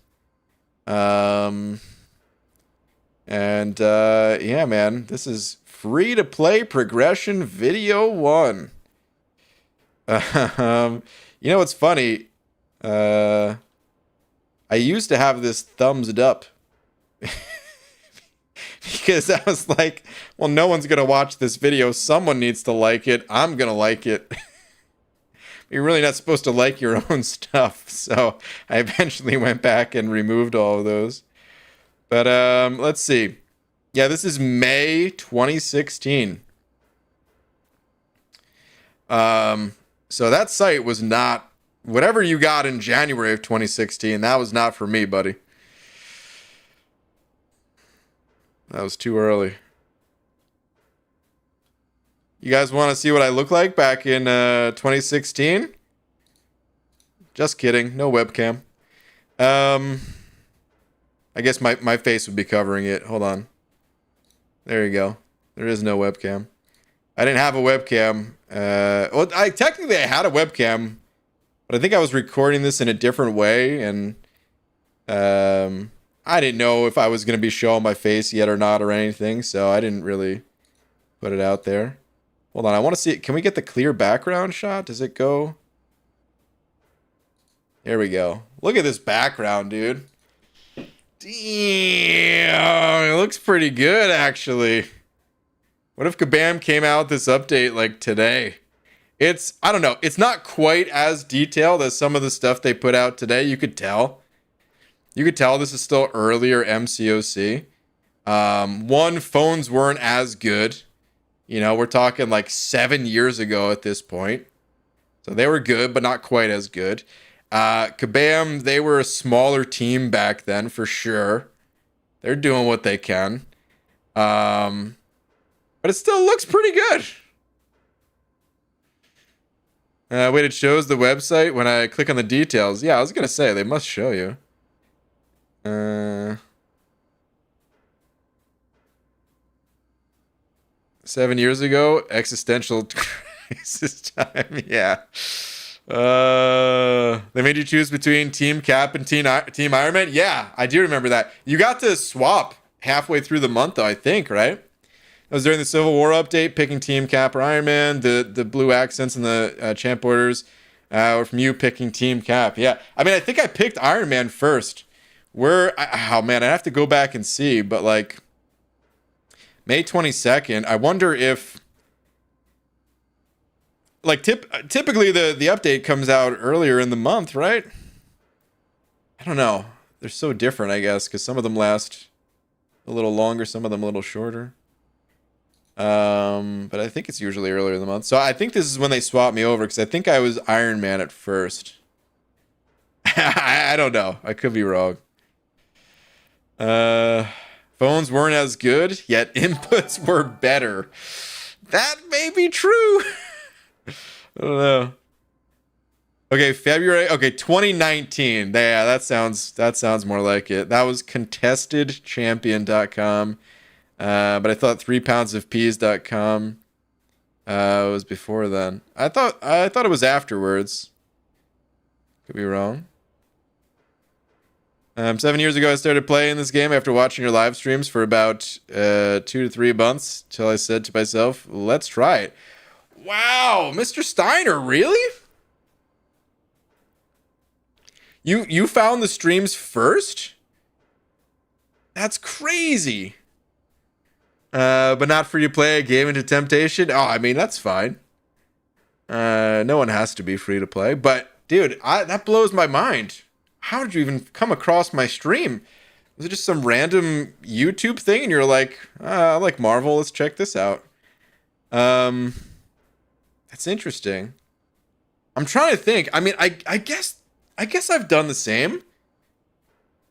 And yeah, man, this is free to play progression video 1. You know what's funny? I used to have this thumbs up because I was like, well, no one's gonna watch this video. Someone needs to like it. I'm gonna like it. You're really not supposed to like your own stuff. So I eventually went back and removed all of those. But let's see. Yeah, this is May 2016. So that site was not, whatever you got in January of 2016, that was not for me, buddy. That was too early. You guys want to see what I look like back in 2016? Just kidding. No webcam. I guess my face would be covering it. Hold on. There you go. There is no webcam. I didn't have a webcam. Well, technically I had a webcam, but I think I was recording this in a different way, and I didn't know if I was going to be showing my face yet or not or anything, so I didn't really put it out there. Hold on, I want to see. Can we get the clear background shot? Does it go? There we go. Look at this background, dude. Damn, it looks pretty good, actually. What if Kabam came out with this update like today? I don't know. It's not quite as detailed as some of the stuff they put out today. You could tell. You could tell this is still earlier MCOC. Phones weren't as good. You know, we're talking like 7 years ago at this point. So they were good, but not quite as good. Kabam, they were a smaller team back then, for sure. They're doing what they can. But it still looks pretty good. Wait, it shows the website when I click on the details. Yeah, I was going to say, they must show you. 7 years ago, existential crisis time. Yeah. They made you choose between Team Cap and Team Iron Man. Yeah, I do remember that. You got to swap halfway through the month, though, I think, right? That was during the Civil War update, picking Team Cap or Iron Man. The blue accents and the champ orders were from you picking Team Cap. Yeah, I mean, I think I picked Iron Man first. Oh man, I have to go back and see, but like May 22nd, I wonder if like typically the update comes out earlier in the month, right? I don't know. They're so different, I guess, because some of them last a little longer, some of them a little shorter. But I think it's usually earlier in the month. So I think this is when they swapped me over, because I think I was Iron Man at first. I don't know. I could be wrong. Phones weren't as good, yet inputs were better. That may be true. I don't know. Okay, February. Okay, 2019. Yeah, that sounds more like it. That was contestedchampion.com. But I thought 3poundsofpeas.com was before then. I thought it was afterwards. Could be wrong. 7 years ago, I started playing this game after watching your live streams for about 2 to 3 months till I said to myself, let's try it. Wow, Mr. Steiner, really? You found the streams first? That's crazy. But not free to play a game into temptation? Oh, I mean, that's fine. No one has to be free to play. But, dude, that blows my mind. How did you even come across my stream? Was it just some random YouTube thing? And you're like, I like Marvel. Let's check this out. That's interesting. I'm trying to think. I mean, I guess I've done the same.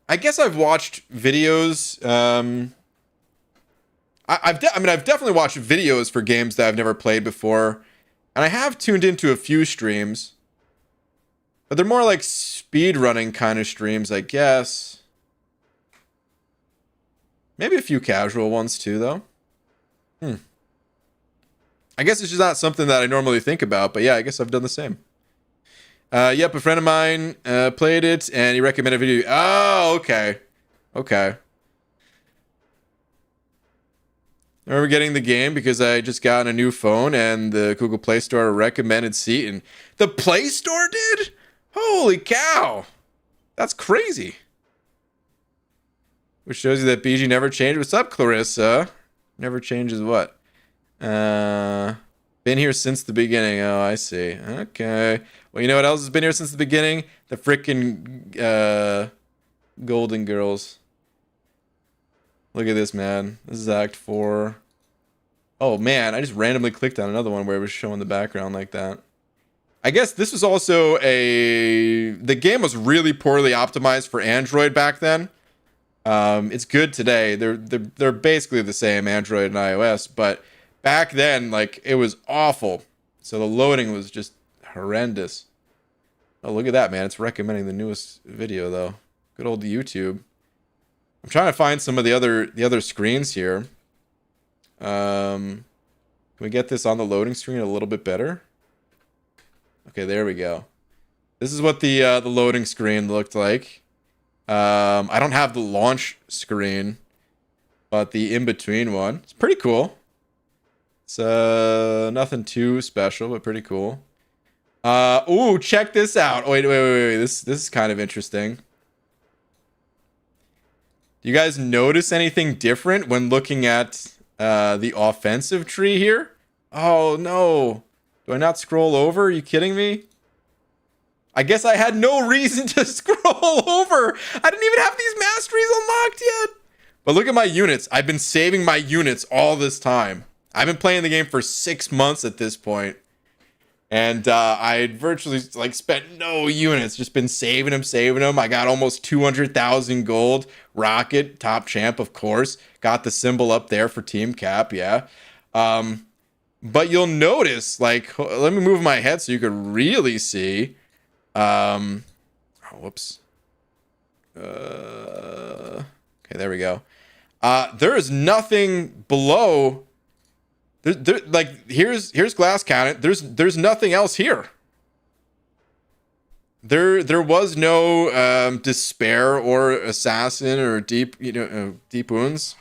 I guess I've watched videos. I've definitely watched videos for games that I've never played before, and I have tuned into a few streams. But they're more like speedrunning kind of streams, I guess. Maybe a few casual ones too, though. I guess it's just not something that I normally think about, but yeah, I guess I've done the same. Yep, a friend of mine played it, and he recommended a video. Oh, okay. Okay. I remember getting the game because I just got a new phone and the Google Play Store recommended Seat, and the Play Store did? Holy cow. That's crazy. Which shows you that BG never changed. What's up, Clarissa? Never changes what? Been here since the beginning. Oh, I see. Okay. Well, you know what else has been here since the beginning? The frickin' Golden Girls. Look at this, man. This is Act 4. Oh, man. I just randomly clicked on another one where it was showing the background like that. I guess this was also the game was really poorly optimized for Android back then. It's good today. They're basically the same, Android and iOS, but back then, like, it was awful. So the loading was just horrendous. Oh, look at that, man. It's recommending the newest video, though. Good old YouTube. I'm trying to find some of the other screens here. Can we get this on the loading screen a little bit better? Okay, there we go. This is what the loading screen looked like. I don't have the launch screen, but the in-between one. It's pretty cool. It's nothing too special, but pretty cool. Ooh, check this out. Oh, wait. This is kind of interesting. Do you guys notice anything different when looking at the offensive tree here? Oh, no. Do I not scroll over? Are you kidding me? I guess I had no reason to scroll over. I didn't even have these masteries unlocked yet. But look at my units. I've been saving my units all this time. I've been playing the game for 6 months at this point. And I had virtually like spent no units, just been saving them. I got almost 200,000 gold. Rocket, top champ, of course. Got the symbol up there for Team Cap, yeah. But you'll notice, like, let me move my head so you could really see. Whoops. Okay, there we go. There is nothing below. Like, here's Glass Cannon. There's nothing else here. There was no despair or assassin or deep wounds.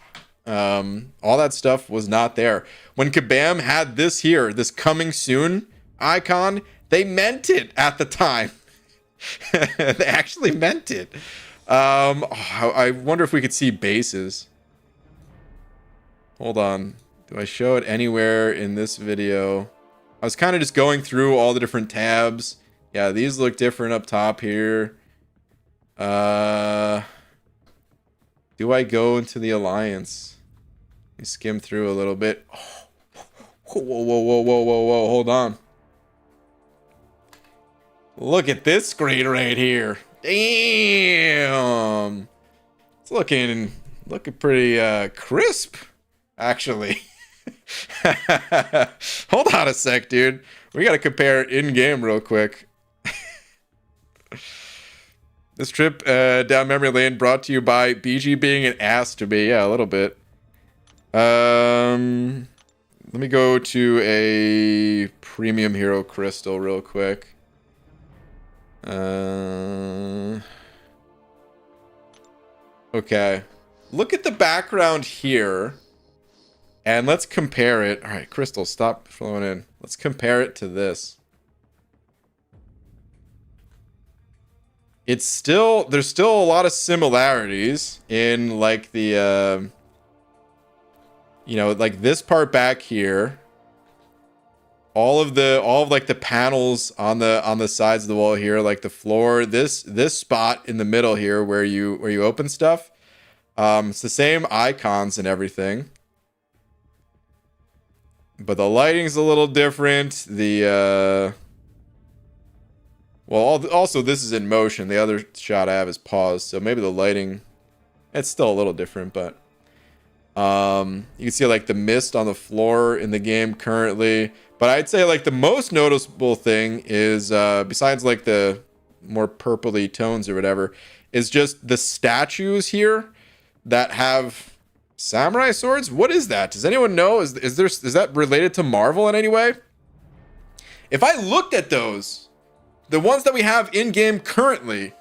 All that stuff was not there. When Kabam had this here, this coming soon icon, they meant it at the time. They actually meant it. I wonder if we could see bases. Hold on. Do I show it anywhere in this video? I was kind of just going through all the different tabs. Yeah, these look different up top here. Do I go into the alliance? Let me skim through a little bit. Oh. Whoa. Hold on. Look at this screen right here. Damn. It's looking pretty crisp, actually. Hold on a sec, dude. We gotta compare in-game real quick. This trip down memory lane brought to you by BG being an ass to me. Yeah, a little bit. Let me go to a premium hero crystal real quick. Okay. Look at the background here. And let's compare it. All right, crystal, stop flowing in. Let's compare it to this. There's still a lot of similarities in like the like this part back here. All of like the panels on the sides of the wall here, like the floor, this spot in the middle here where you open stuff. It's the same icons and everything. But the lighting's a little different. Also this is in motion. The other shot I have is paused, so maybe the lighting, it's still a little different, but you can see like the mist on the floor in the game currently. But I'd say like the most noticeable thing is, besides like the more purpley tones or whatever, is just the statues here that have samurai swords. What is that? Does anyone know? Is that related to Marvel in any way? If I looked at those, the ones that we have in game currently,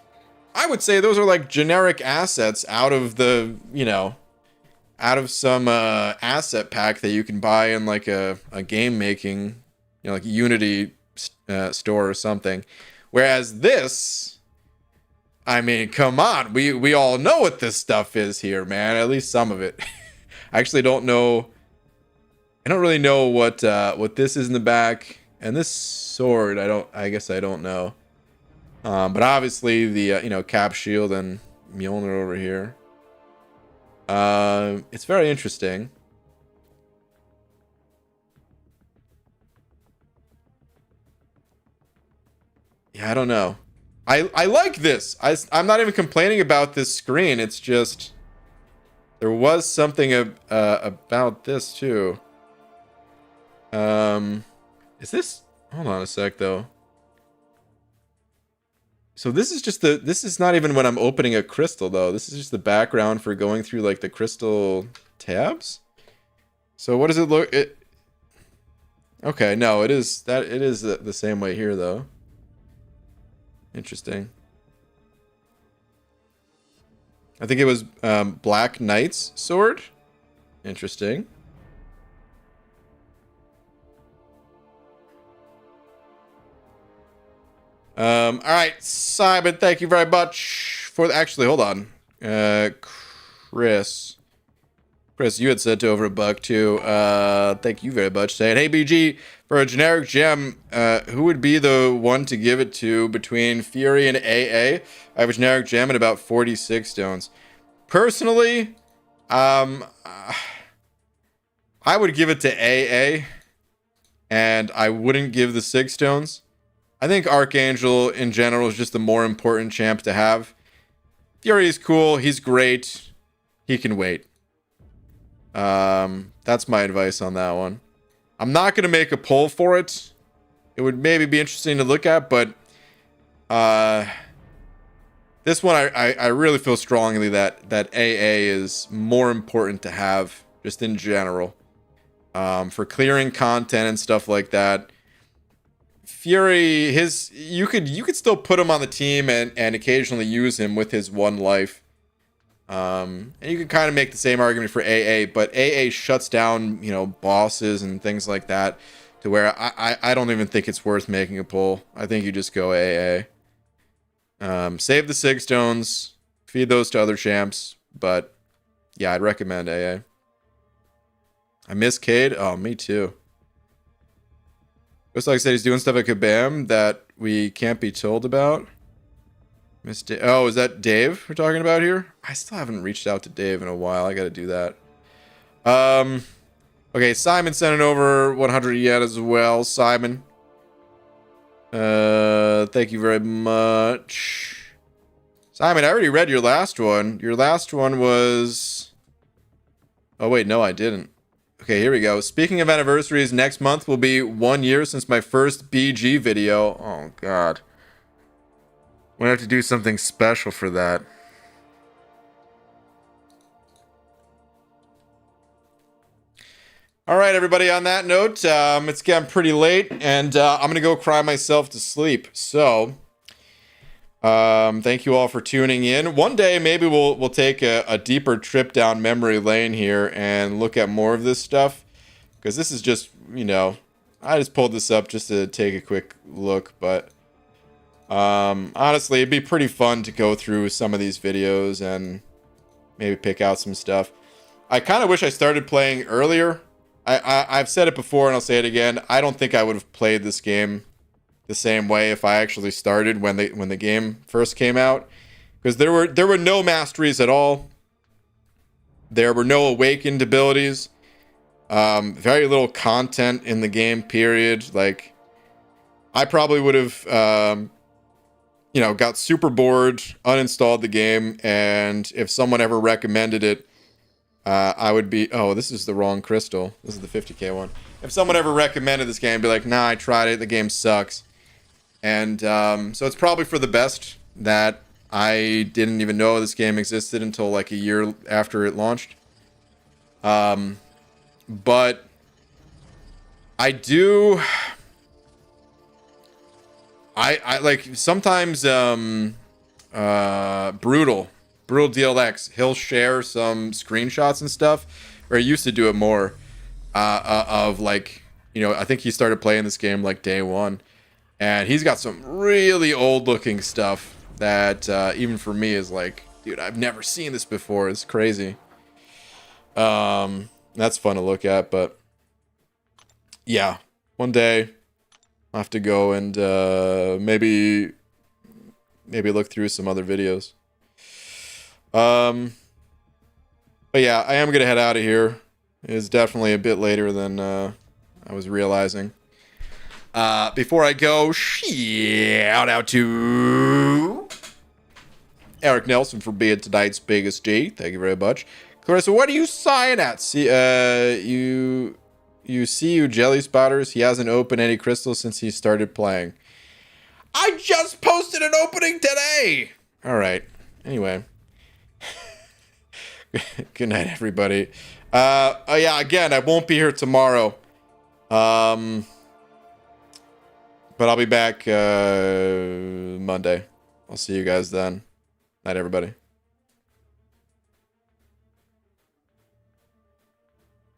I would say those are like generic assets out of the out of some asset pack that you can buy in like a game making, like Unity store or something. Whereas this, I mean, come on, we all know what this stuff is here, man. At least some of it. I actually don't know. I don't really know what this is in the back, and this sword. I guess I don't know. But obviously the cap shield and Mjolnir over here. It's very interesting. Yeah, I don't know. I like this. I'm not even complaining about this screen. It's just there was something about this too. Is this? Hold on a sec though. So this is just this is not even when I'm opening a crystal though. This is just the background for going through like the crystal tabs. So what does it look? Okay, no, it is the same way here though. Interesting. I think it was Black Knight's sword. Interesting. All right, Simon, thank you very much for actually, hold on. Chris, you had sent over $1 too. Thank you very much. Saying, hey, BG, for a generic gem, who would be the one to give it to between Fury and AA? I have a generic gem and about 46 stones. Personally, I would give it to AA, and I wouldn't give the 6 stones. I think Archangel in general is just the more important champ to have. Fury is cool. He's great. He can wait. That's my advice on that one. I'm not going to make a poll for it. It would maybe be interesting to look at, but this one I really feel strongly that AA is more important to have just in general. For clearing content and stuff like that. Fury, you could still put him on the team and occasionally use him with his 1 life. And you can kind of make the same argument for AA, but AA shuts down, bosses and things like that to where I don't even think it's worth making a pull. I think you just go AA. Save the 6 stones, feed those to other champs, but yeah, I'd recommend AA. I miss Cade. Oh, me too. Looks like I said he's doing stuff at Kabam that we can't be told about. Oh, is that Dave we're talking about here? I still haven't reached out to Dave in a while. I got to do that. Okay, Simon sent it over 100 yen as well. Simon. Thank you very much. Simon, I already read your last one. Your last one was... Oh, wait, no, I didn't. Okay, here we go. Speaking of anniversaries, next month will be 1 year since my first BG video. Oh, God. We're going to have to do something special for that. All right, everybody, on that note, it's getting pretty late, and I'm going to go cry myself to sleep. So, thank you all for tuning in. One day, maybe we'll take a deeper trip down memory lane here and look at more of this stuff. Because this is just, I just pulled this up just to take a quick look. But, honestly, it'd be pretty fun to go through some of these videos and maybe pick out some stuff. I kind of wish I started playing earlier. I've said it before and I'll say it again. I don't think I would have played this game the same way if I actually started when the game first came out, because there were no masteries at all. There were no awakened abilities. Very little content in the game, period. Like, I probably would have got super bored, uninstalled the game, and if someone ever recommended it, I would be... Oh, this is the wrong crystal. This is the 50k one. If someone ever recommended this game, I'd be like, nah, I tried it. The game sucks. And so it's probably for the best that I didn't even know this game existed until like a year after it launched. But I do... I like sometimes... Brutal Brutal DLX, he'll share some screenshots and stuff, or he used to do it more, of like, you know, I think he started playing this game like day one, and he's got some really old looking stuff that even for me is like, dude, I've never seen this before. It's crazy. That's fun to look at, but yeah, one day I'll have to go and maybe look through some other videos. But yeah, I am gonna head out of here. It's definitely a bit later than I was realizing. Before I go, shout out to Eric Nelson for being tonight's biggest G. Thank you very much. Clarissa, what are you sighing at? See, you jelly spotters. He hasn't opened any crystals since he started playing. I just posted an opening today. All right. Anyway. Good night, everybody. Oh yeah, again, I won't be here tomorrow. But I'll be back Monday. I'll see you guys then. Night, everybody.